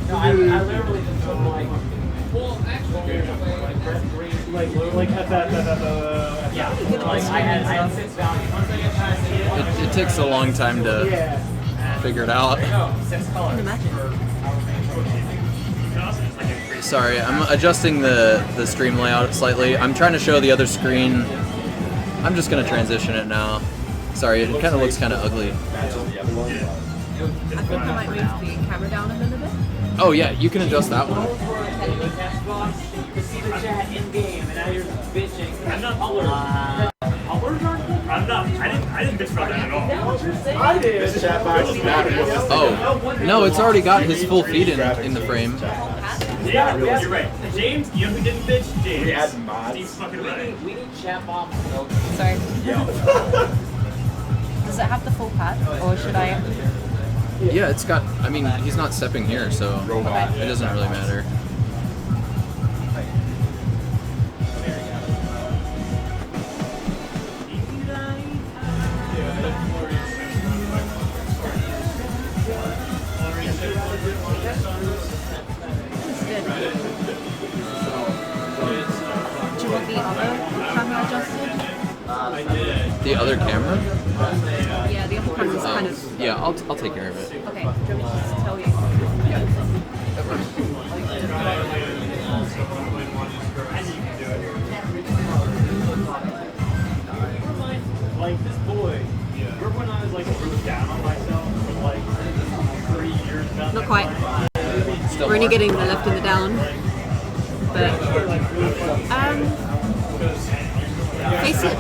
no, I literally just took like, like at that yeah, like I had 6 values. It takes a long time to figure it out. 6 colors. Imagine. Sorry, I'm adjusting the stream layout slightly. I'm trying to show the other screen. I'm just gonna transition it now. Sorry, it kind of looks kind of ugly. Matches the other one. I think I might move the camera down a little bit. Oh yeah, you can adjust that one. You can see the chat in game, and now you're bitching. I'm not colors. I'm not. I didn't bitch about that at all. I did. This chat box is not Oh, no, it's already got his full feed in the frame. Yeah, you're right. James, you know who didn't bitch? James. We add mods. Steve's fucking right. We need chat bombs. Sorry. Does it have the full pad or should I? Yeah, it's got, I mean, he's not stepping here, so it doesn't really matter. Do you want the other camera adjusted? The other camera? Yeah, the other camera's kind of. Yeah, I'll take care of it. Okay, do you want me to just tell you? That works. Like this boy. Remember when I was like really down on myself for like 3 years? Not quite. Still We're only more. getting the left and the down. But face it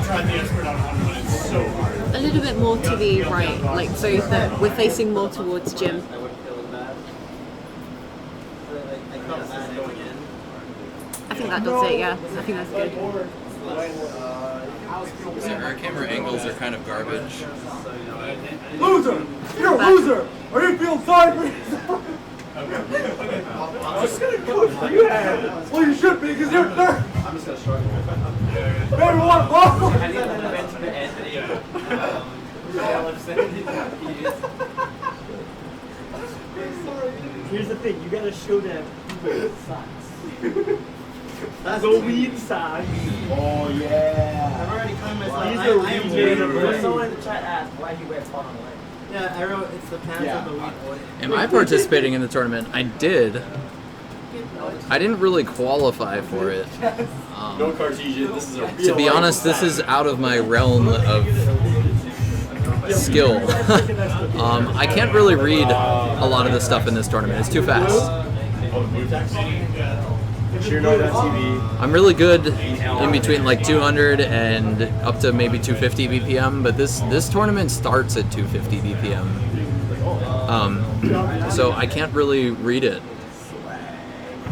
a little bit more to the right, like so that we're facing more towards Jim. I think that does it, yeah. I think that's good. Our camera angles are kind of garbage. Loser! You're a loser! Are you feeling sorry for yourself? I'm just gonna coach for you. Well, you should be, because you're third. I'm just gonna struggle. Everyone, ball! Here's the thing, you gotta show them weed socks. That's The weed socks. Oh yeah. I've already claimed myself. These I are am weed weed boy. boy. Someone in the chat asked why he wears fun on the leg. Yeah, I wrote it's the pants Yeah. of the weed boy. Am I participating in the tournament? I did. I didn't really qualify for it. No Cartesian. This is a real To be honest, this is out of my realm of skill. I can't really read a lot of the stuff in this tournament. It's too fast. Oh, the blue text? Cheernote.tv. I'm really good in between like 200 and up to maybe 250 BPM, but this tournament starts at 250 BPM. So I can't really read it.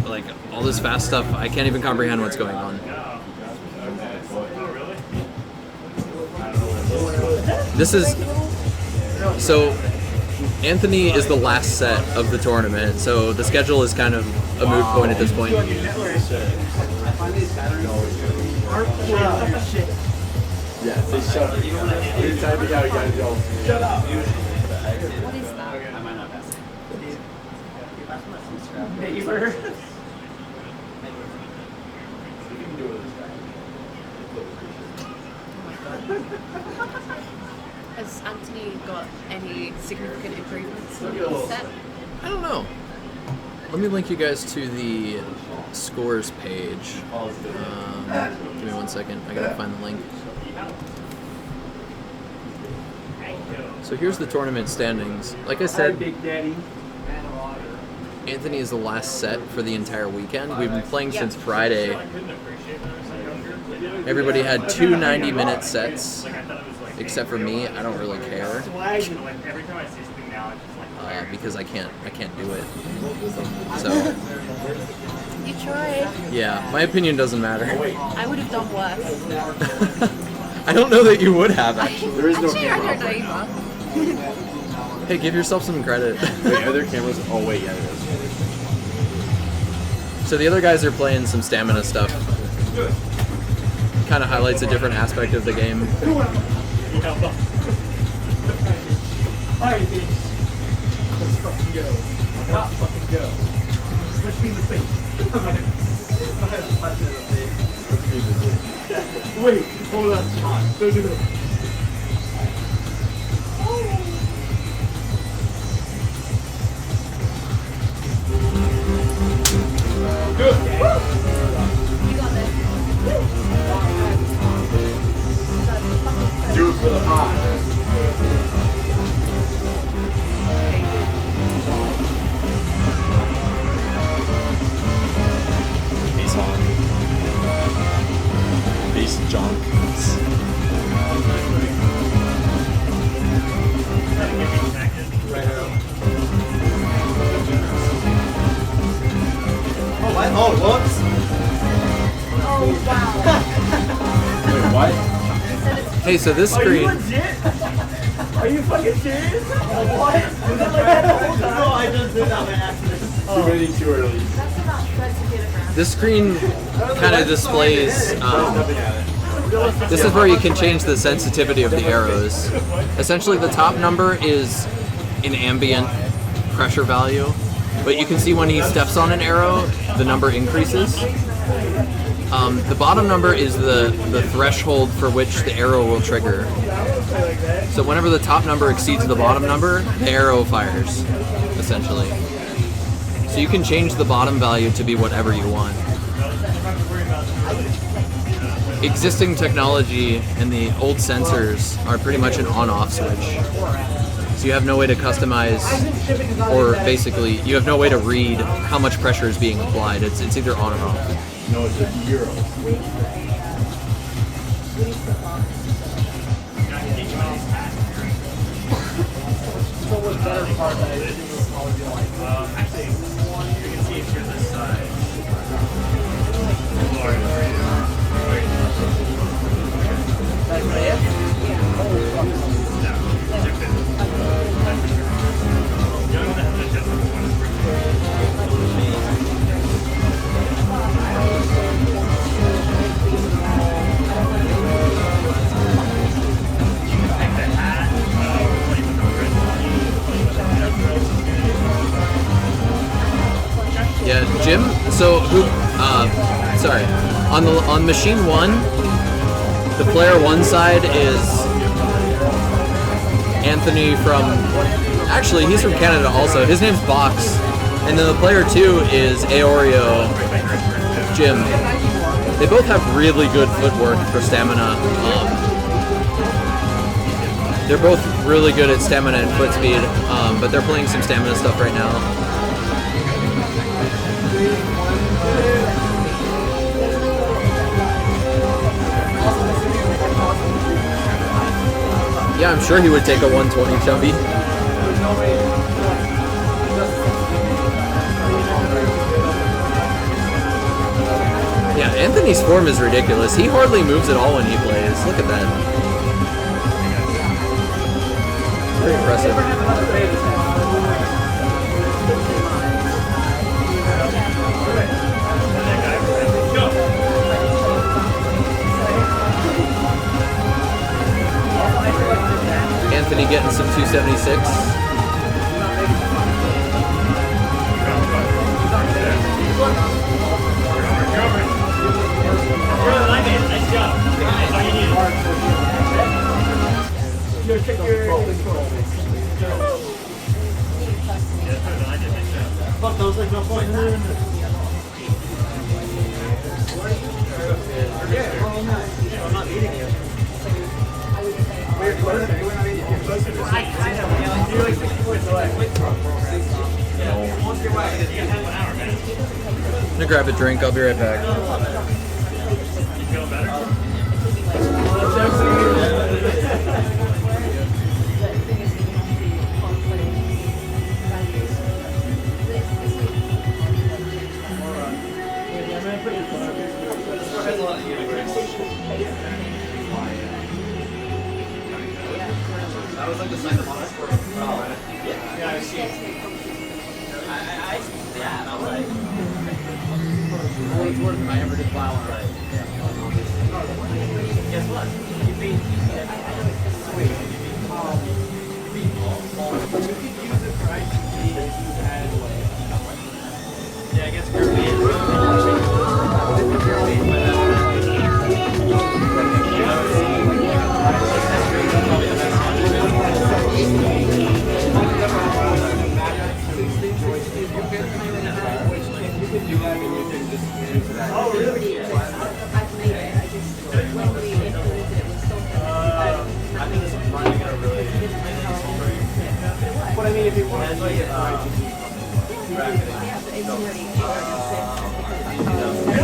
Like all this fast stuff, I can't even comprehend what's going on. This is so. Anthony is the last set of the tournament, so the schedule is kind of a moot point at this point. Yeah, say shut up. Every time you gotta go. Shut up. What is that? Neighbor. significant improvements in the set? I don't know. Let me link you guys to the scores page. Give me 1 second. I gotta find the link. So here's the tournament standings. Like I said, Big Daddy. Anthony is the last set for the entire weekend. We've been playing since Friday. Everybody had 2 90-minute sets, except for me. I don't really care because I can't do it. So You tried. yeah, my opinion doesn't matter. I would have done worse. I don't know that you would have actually. There is no Actually, I camera. don't know either. Hey, give yourself some credit. Wait, are there cameras? Oh wait, yeah, there is. So the other guys are playing some stamina stuff. Kind of highlights a different aspect of the game. Alright, bitch. Let's fucking go. Let's fucking go. Let's be the face. Wait, hold on. Don't do that. Good. Do it for the hot. Peace on. Peace junks. Oh, what? Oh, whoops. Oh, wow. Wait, what? Hey, so this Are you screen. legit? Are you fucking serious? What? Was that like that the whole time? No, I just did that by accident. Too many too early. This screen kind of displays. This is where you can change the sensitivity of the arrows. Essentially, the top number is an ambient pressure value, but you can see when he steps on an arrow, the number increases. The bottom number is the threshold for which the arrow will trigger. So whenever the top number exceeds the bottom number, the arrow fires, essentially. So you can change the bottom value to be whatever you want. Existing technology and the old sensors are pretty much an on-off switch. So you have no way to customize, or basically, you have no way to read how much pressure is being applied. It's either on or off. No, it's a euro. Yeah, Jim. So who? Sorry. On machine 1, the player 1 side is Anthony from. Actually, he's from Canada also. His name's Box, and then the player 2 is Aoreo, Jim. They both have really good footwork for stamina. They're both really good at stamina and foot speed, but they're playing some stamina stuff right now. Yeah, I'm sure he would take a 120 chubby. Yeah, Anthony's form is ridiculous. He hardly moves at all when he plays. Look at that. It's pretty impressive. Anthony getting some 276. Yo, check your Fuck, there was like no point in it. I'm not eating you. We're closer. I kind of am. You're like 6 points away. I'm gonna grab a drink. I'll be right back. You feel better? That was like the second one. Yeah, I see. Yeah, and I was like, Well, it's worth it. I never did file on it. guess what? You beat. Sweet. You could use it for ICT if you had like. Yeah, I guess Kirby is. Oh, really? I've made it. I just when we implemented it with I think this is probably gonna really. But I mean, if you wanted to get yeah, but it's already working on this for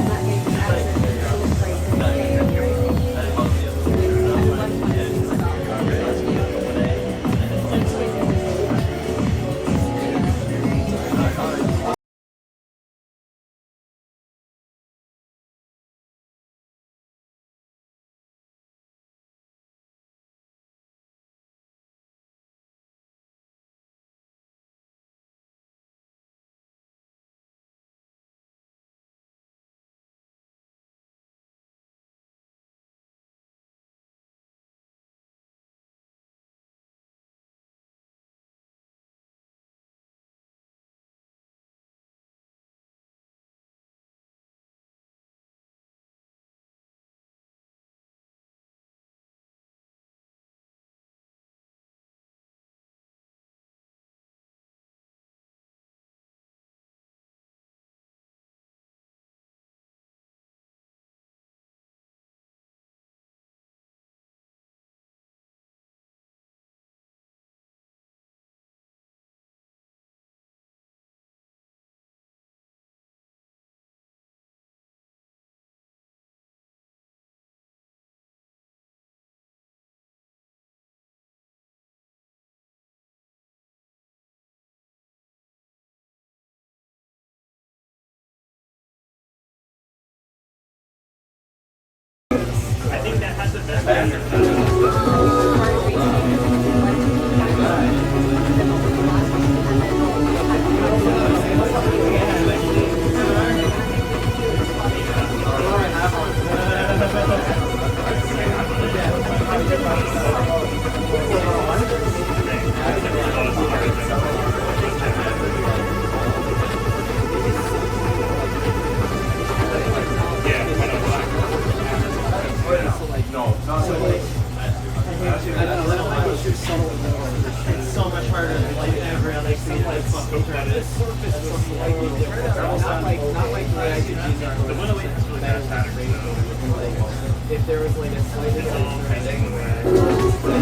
that game access I think that has the best answer. It's so much harder than like every other scene. Like fucking this surface was slightly different. Not like the way I could use it. The 108 is really bad pattern, so If there was like a slightly it's all different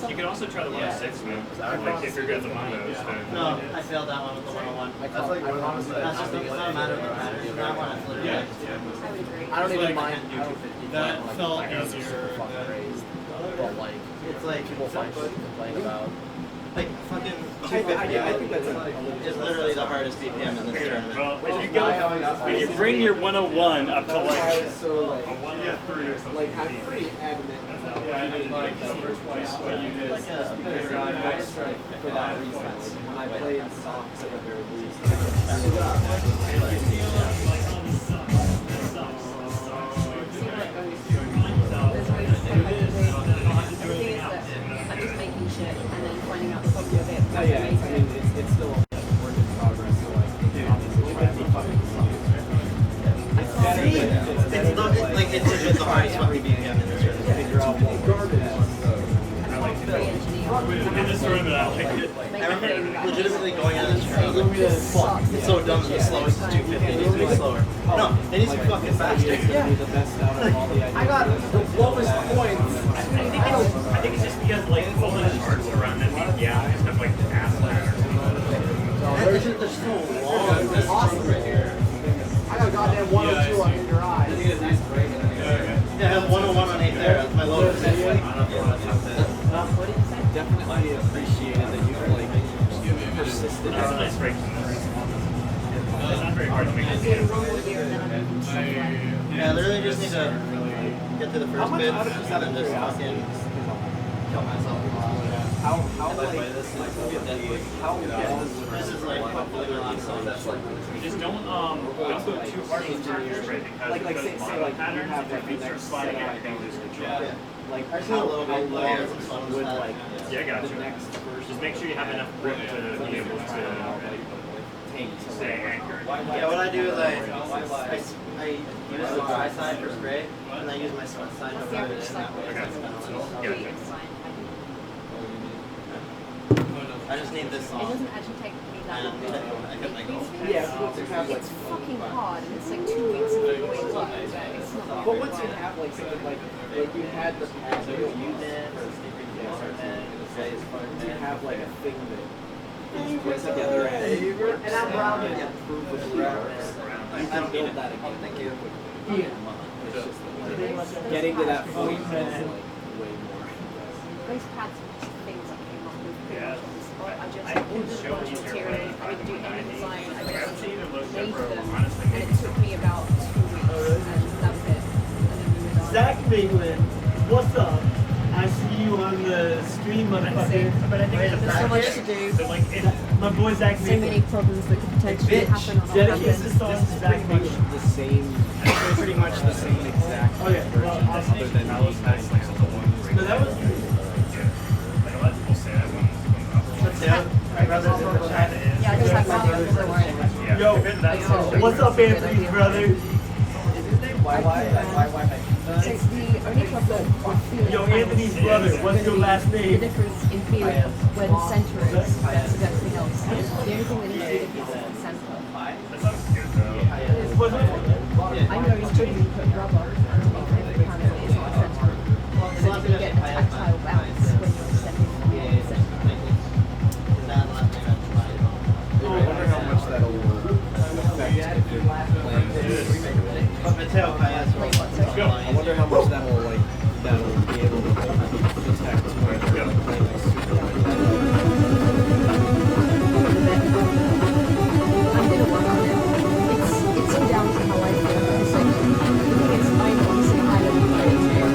you can also try the 106 man. Like if you're good at the monos, then No, I failed that one with the 101. That's like honestly. That's just it's not a matter of the pattern. That one, it's literally. I don't even Like, mind. I don't think that like, felt I guess it's easier fucking than- raised. But like, It's like people find shit to complain about. like fucking I 250 think that's is literally the hardest BPM in this tournament. well, when you go, when you bring your 101 up to like so like a 103 or something. I'm pretty adamant about Yeah, I did like the first place what you did. For that reason, when I played songs at the very least, I'm just making shit and then finding out the copy of it. oh yeah, I mean, it's still a work in progress, so like, obviously try to be fucking It's legit the hardest fucking game I've been in. figure out what garbage In this room, and I liked it. I remember legitimately going on this train. I was like, fuck, it's so dumb to be slow. It's 250. It needs to be slower. No, it needs to be fucking faster. be the best out of all the ideas. I got the lowest points. I think it's just because like all the charts around them, yeah, it's stuff like ass ladder. They're so long. It's awesome right here. I got goddamn 102 on your eyes. Yeah, I have 101 on 8 there. That's my lowest. Definitely appreciated that you like persisted. That's a nice break. It's not very hard to make this game. Yeah, I literally just need to get to the first bit and then just fucking kill myself. This is like hopefully my last song. Just don't go too hard with characters, right? Because say like patterns, if you start sliding everything, lose control. Yeah. Like I just need a little bit low here some fun would with that. like Yeah, I got the you. next version. Just make sure you have enough grip to be able to stay anchored. Yeah, what I do is I use the dry side for spray, and I use my wet side to rub it in that way. It's like Gotcha. I just need this It song. doesn't actually take me that long. I got my goal. It's fucking hard and it's like 2 weeks of going work, but it's not. But once you have like something like you had the pad, you don't use it, or you have like a thing that puts together And I'm rounding it. you can build that again. Thank you. It's just like, getting to that point is like way more. Those pads are just things I came up with pretty Yeah. much on the spot. I just I ordered can a show bunch you of here, materials, I like, didn't do any design, I I just see either Low made Stepper or them, honestly, and it took me about 2 weeks, and that was it. And then we were done. Zach Maitland, what's up? I see you on the stream, motherfucker. But I think There's so much to do, so like it, My boy Zach so many Maitland. problems that could potentially happen on our Dedicate this campus. song to Zach Maitland. The same, pretty much the same exact Oh yeah, well, other than that was nice, like the one no, that was like a lot of people say that one. My brother's in the chat. Yeah, I just have my own, don't worry. Yeah. Yo, So, what's up, Anthony's brother? So the only problem with feeling Yo, Anthony's brother, what's your last the name? difference in feeling when the center is versus everything else. The only thing that needs to be different is the center. That sounds good though. What's it? I know it's true you put rubber underneath every panel, it's not a center. So that you get a tactile bounce when you're stepping from the center. I wonder how much that'll affect if you're playing. But Mateo, I asked I wonder how much that'll be able to detect when you're playing like super. I'm gonna work on it. It's down to how I feel in the section. Because I'm obviously high level player too,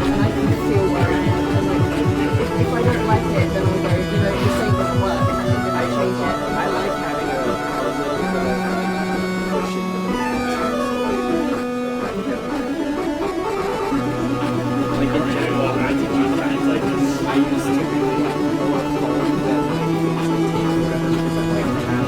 and I can feel where I am. And like, if I don't like it, then I'll go, you know, this ain't gonna work, and then I change it. I like having a little bit of push into the like in general, I used to phone that like things take forever because I like having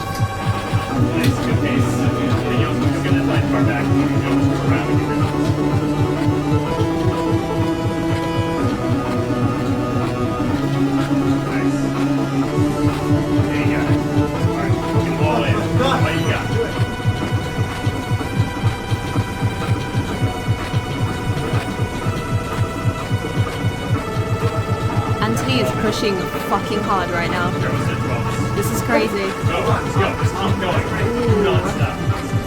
Nice, good pace. And you'll get that line far back and you can go around and get it. Nice. There you got it. Alright, get the ball in. What do you got? Anthony is pushing fucking hard right now. This is crazy. Go, let's go. Just keep going, right? Non-stop.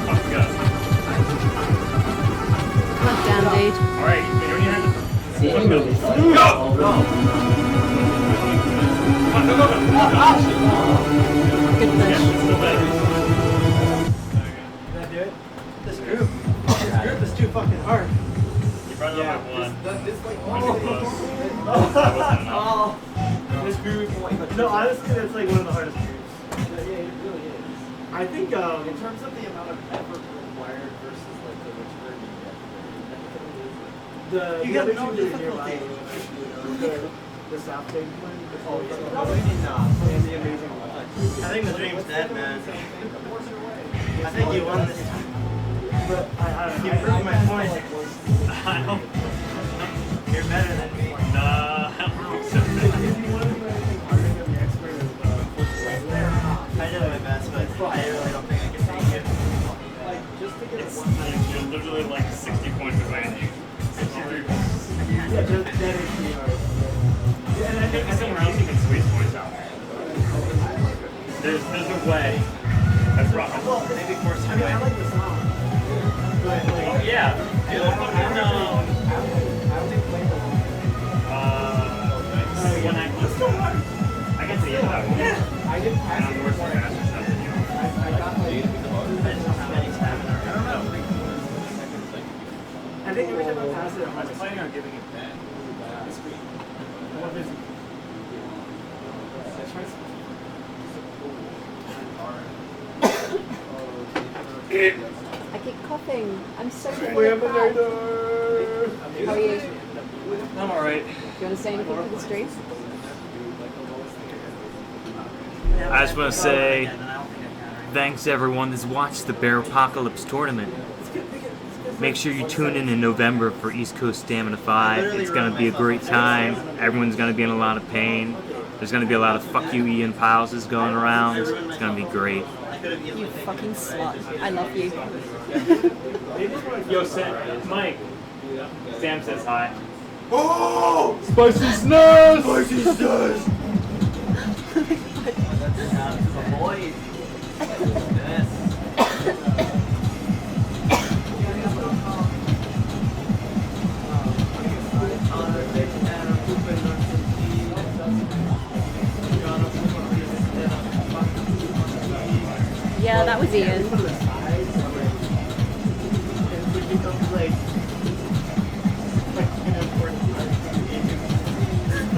dude. Alright, Good push. Can I do it? This group is too fucking hard. You brought it up one. Oh, this group. No, honestly, that's like one of the hardest groups. Yeah, it really is. I think In terms of the amount of effort required versus like the return you get, the You other have no two that are difficulty. the South Stage one. oh yeah, And the amazing one. I think the dream's dead, man. I think you won this time. But I don't You know. proved my point. I don't. You're better than me. Nah, I don't know. If you want to do anything harder than the expert of I did my best, but I really don't think I can take it. like just to get It's, one. you're literally like 60 points away. 63 points. yeah, that is pretty hard. Yeah, and I think Somewhere else you can squeeze points out. There's a way. That's rough. Well, maybe force I you mean, I away. like the song. But like, Oh yeah. Do the fucking one act list. I get to the end of that one. I didn't And pass I'm it. worse than faster stuff than you. I got like I just don't have any stamina. I don't know. I think every time I pass it, I'm I was like, planning on giving it back. what is it? I keep coughing. I'm so sick. How are you? I'm alright. Do you want to say anything for the stream? I just want to say thanks to everyone that's watched the Bearpocalypse tournament. Make sure you tune in November for East Coast Stamina 5. It's going to be a great time. Everyone's going to be in a lot of pain. There's going to be a lot of fuck you Ian Pileses going around. It's going to be great. You fucking slut. I love you. Yo, Mike. Sam says hi. Oh! Spicy snacks! Spicy snacks! Yeah, that was Ian.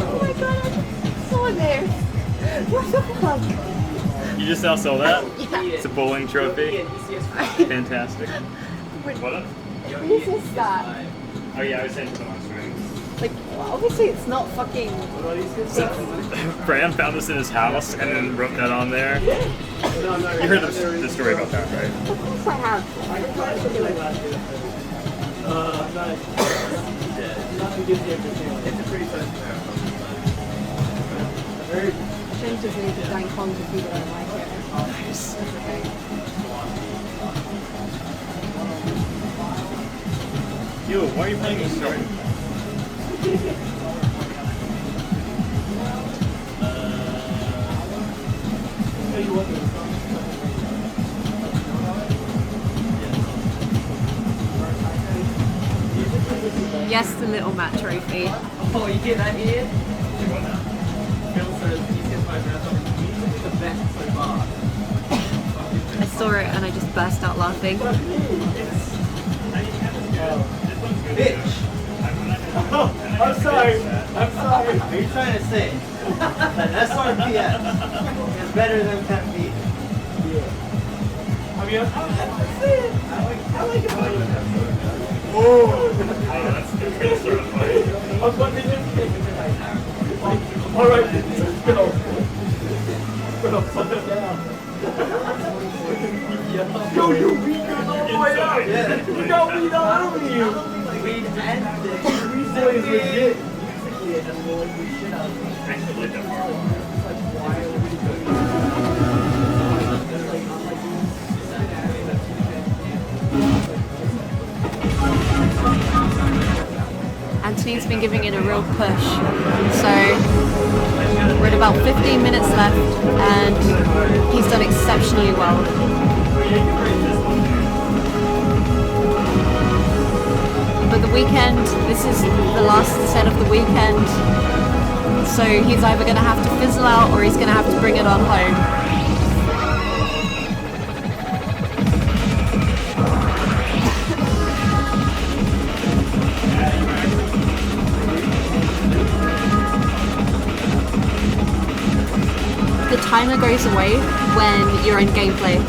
Oh my god, I just saw it there. What the fuck? You just now saw that? Yeah. It's a bowling trophy. Fantastic. What What? is this that? Oh yeah, I was saying something on stream. Like, obviously it's not fucking... Fran found this in his house and then wrote that on there. You heard the story about that, right? Of course I have. Shouldn't just leave the dang Honk if people don't like it. Nice. That's okay. Yo, why are you playing this story? Yes, the little Matt trophy. oh, you hear that here? Phil says he says my breath is the best so far. I saw it and I just burst out laughing. Bitch! I'm sorry. I'm sorry. Are you trying to say that SRPS is better than Pep B? I mean, I'm saying, I like it. Oh, that's gonna start a fight. I'm fucking just alright, let's go. Bro, fuck it down. Yo, you beat us all the way out. You got beat all over you. We ended it. We say it's legit. Actually, like that far. Anthony's been giving it a real push. So we're at about 15 minutes left and he's done exceptionally well. But the weekend. This is the last set of the weekend. So he's either going to have to fizzle out or he's going to have to bring it on home. The timer goes away when you're in gameplay.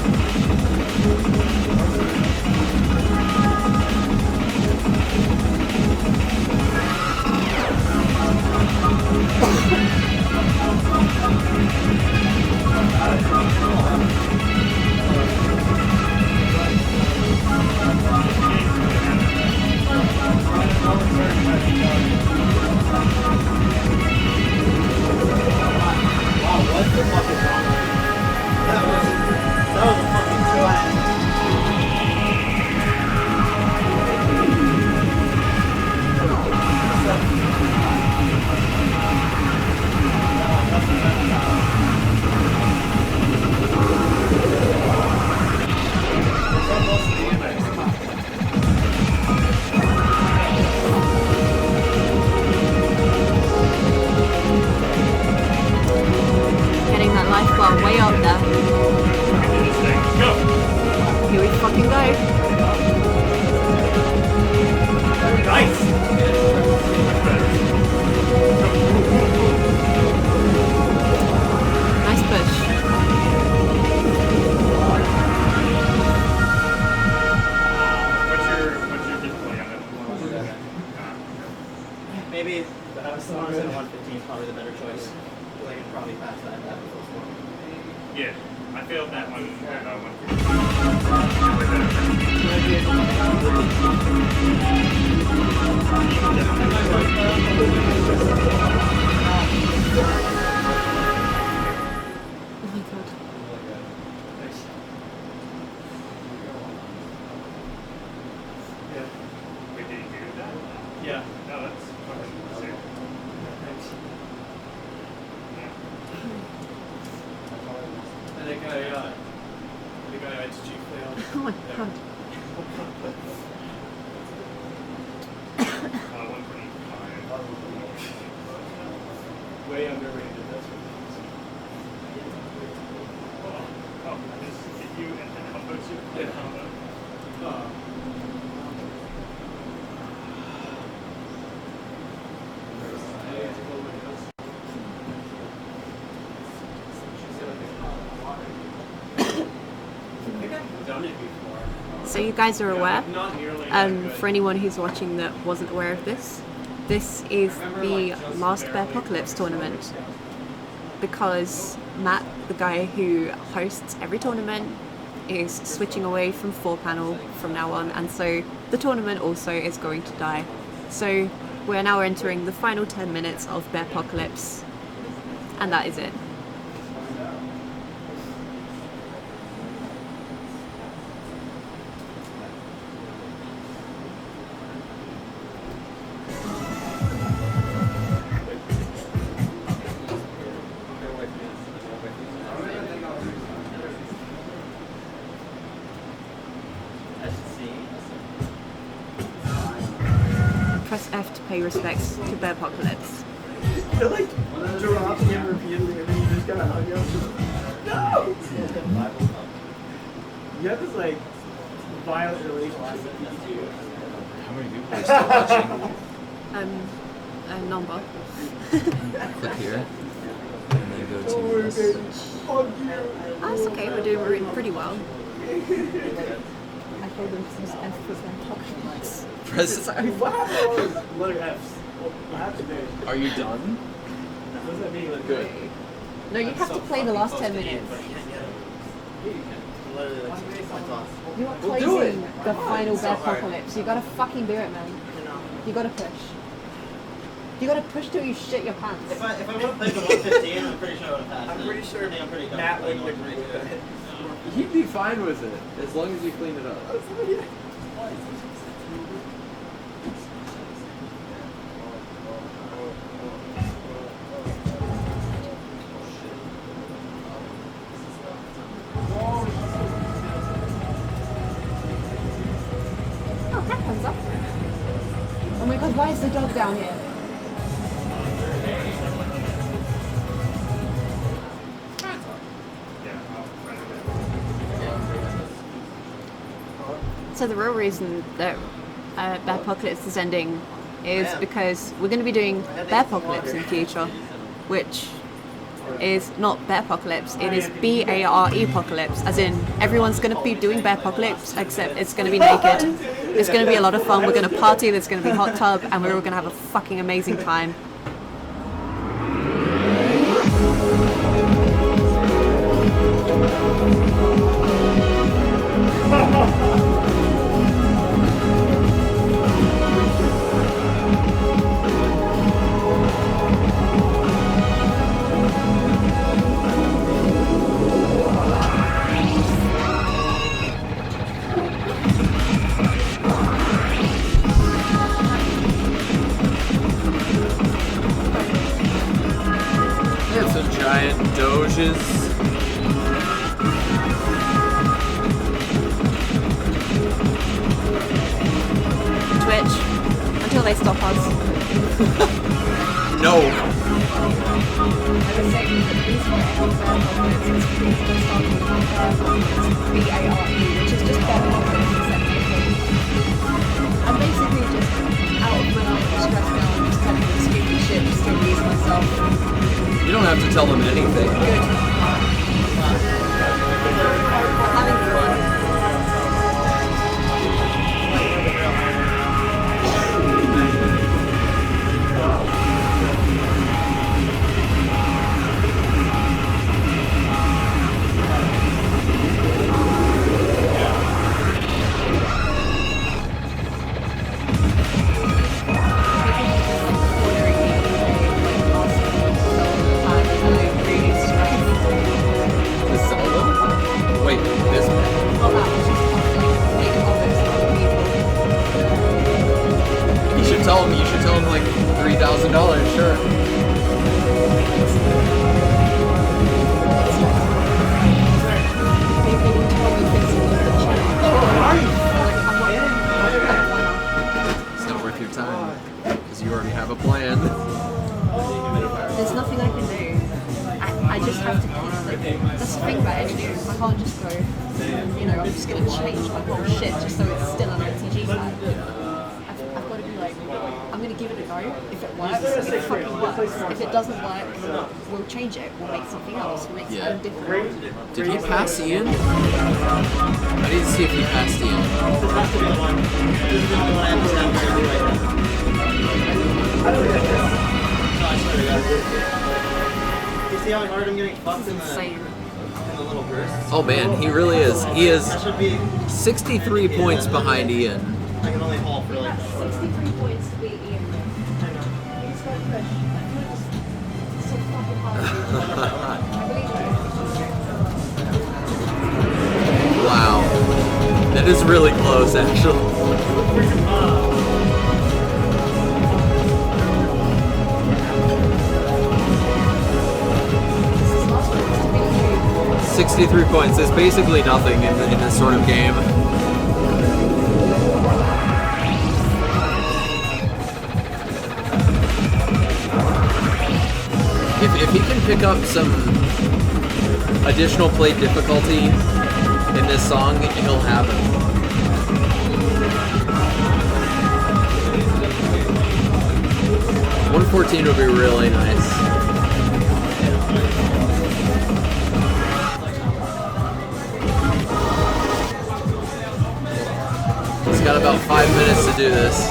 Getting that life bar way up there. Here we fucking go. Nice! Nice push. What's your difficulty on it? Maybe I was 115 is probably the better choice. I can probably pass that. Yeah, I failed that one at 115. Oh my god. Wait, did you do that? Yeah. No, that's fucking sick. Thanks. And that guy, ITG failed. Oh my god. 125. Way underrated, that's what Oh, just hit you and then elbows you. Yeah. So you guys are aware, for anyone who's watching that wasn't aware of this is the last Bearpocalypse tournament, because Matt, the guy who hosts every tournament, is switching away from 4-panel from now on, and so the tournament also is going to die. So we're now entering the final 10 minutes of Bearpocalypse, and that is it. Press F to pay respects to Bearpocalypse. You're like dropping him repeatedly and then you just gotta hug him. No! You have this like violent relationship with PG2. How many people are still watching? A number. Click here. And then go to message. That's okay, we're doing pretty well. I told them to press F for Bearpocalypse. Press. What happened? Letter F's. What happened there? Are you done? What does that mean? Like, Good. No, you have to play the last 10 minutes. Literally like 6 points off. You are We'll do closing it. the final Bearpocalypse. You gotta fucking do it, man. You gotta push. You gotta push till you shit your pants. If I would have played the 115, I'm pretty sure I would have passed. I'm pretty sure I think I'm pretty good. Matt Playing would the agree with 115. that. He'd be fine with it, as long as you clean it up. Oh, that comes up. why is the dog down here? So the real reason that Bearpocalypse is ending is because we're going to be doing Bearpocalypse in the future, which is not Bearpocalypse, it is Bearepocalypse, as in everyone's going to be doing Bearpocalypse except it's going to be naked. It's going to be a lot of fun, we're going to party, there's going to be hot tub, and we're all going to have a fucking amazing time. Some giant doges. Twitch, until they stop us. No. Which is just I'm basically just out of my life, stressed out, just telling them stupid shit just to amuse myself. You don't have to tell them anything. Having fun. Wait, this man. You should tell him like $3,000, sure. It's not worth your time, because you already have a plan. There's nothing I can do. I just have to, like, that's the thing about engineering. I can't just go, you know, I'm just going to change my whole shit just so it's still an RTG pad. I've got to be like, I'm going to give it a go. If it works, it fucking works. If it doesn't work, we'll change it. We'll make something else. We'll make something different. Did he pass Ian? I need to see if he passed Ian. You see how hard I'm getting fucked in the little bursts? Oh man, he really is. He is 63 points behind Ian. I can only haul for like 63 points to beat Ian. He's so fresh. It's so fucking hard. I believe it. Wow. That is really close, actually. 63 points is basically nothing in this sort of game. If he can pick up some additional play difficulty in this song, he'll have it. $114 would be really nice. He's got about 5 minutes to do this.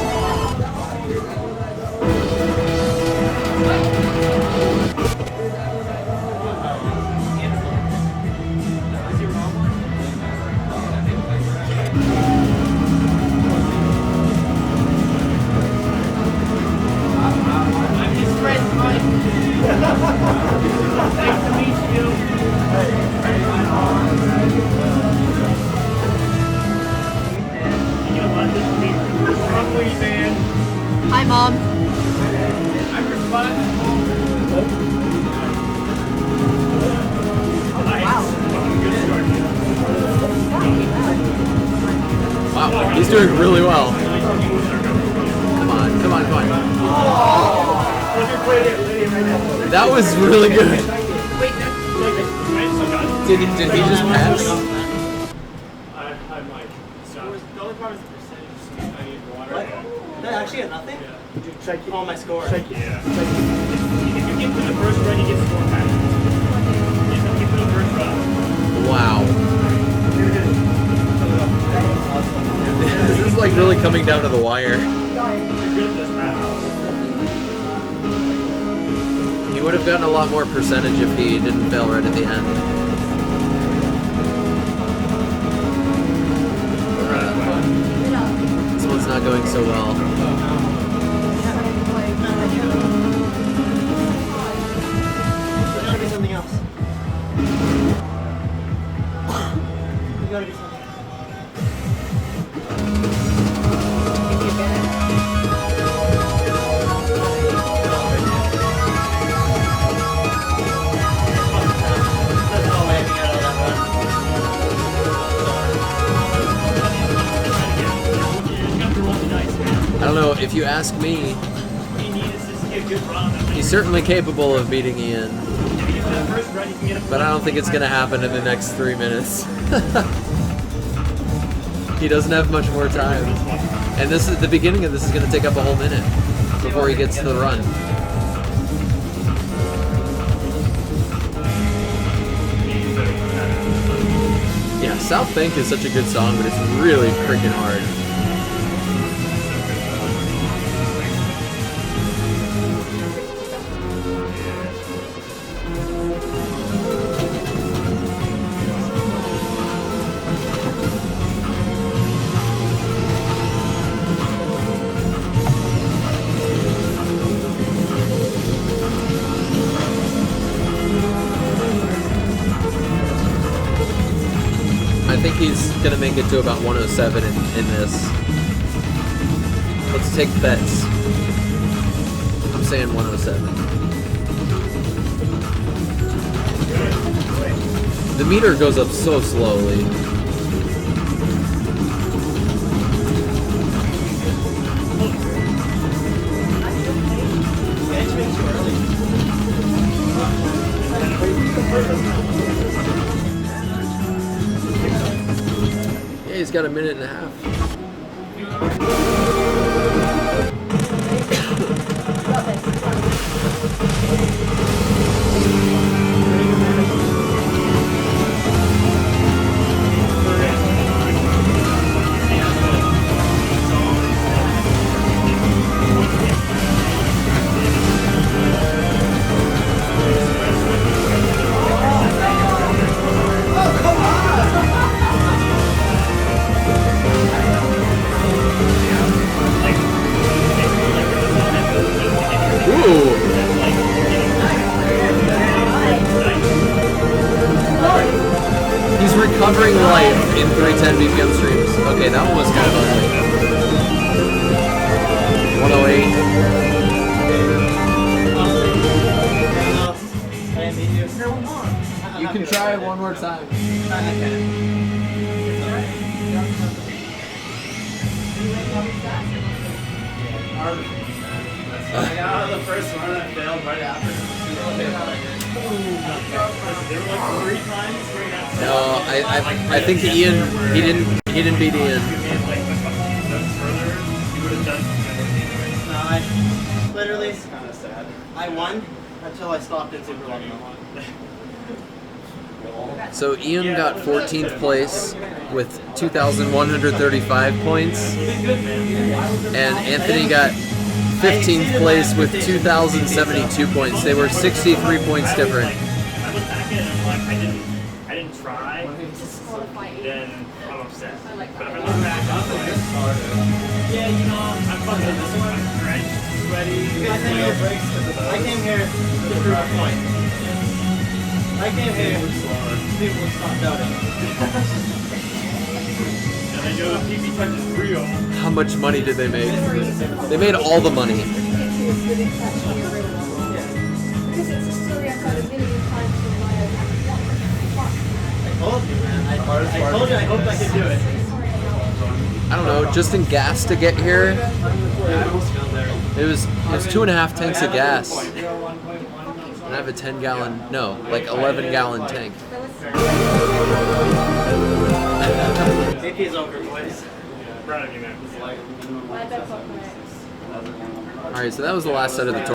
I'm his friend, Mike. Nice to meet you. Hi, Mom. I'm responsible. Wow, he's doing really well. Come on, come on, come on. That was really good. Did he just pass? I might. So the only part is the percentage. I need water. What? That actually had nothing? Yeah. Check Oh, my score. Check Yeah. If you get through the first run, you get score back. If you get through the first run. Wow. This is like really coming down to the wire. He would have gotten a lot more percentage if he didn't fail right at the end. This one's not going so well. There's gotta be something else. There's gotta be something else. There's no way I can get out of that I don't know, if you ask me, he's certainly capable of beating Ian. But I don't think it's going to happen in the next 3 minutes. He doesn't have much more time. And this is the beginning of this is going to take up a whole minute before he gets to the run. Yeah, South Bank is such a good song, but it's really freaking hard. I think he's gonna make it to about 107 in this. Let's take bets. I'm saying 107. The meter goes up so slowly. Yeah, he's got a minute and a half. He's recovering life in 310 BPM streams. Okay, that one was kind of ugly. 108. You can try it one more time. I got out of the first one and I failed right after. They were like 3 times. No, I think Ian he didn't beat Ian. No, I literally, it's kind of sad. I won until I stopped at Super Level. So Ian got 14th place with 2,135 points, and Anthony got 15th place with 2,072 points. They were 63 points different. I look back at it and I'm like, I didn't try, then I'm upset. But if I look back, I'm like, yeah, you know, I'm fucking this one, drenched, sweaty. I came here to prove a point. I came here to people would stop doubting. And they go, the PP touch is real. How much money did they make? They made all the money. I told you, man. I told you I hoped I could do it. I don't know, just in gas to get here, it was 2.5 tanks of gas. and I have a 10-gallon, no, like 11-gallon tank. JP's over, boys. All right, so that was the last set of the tour.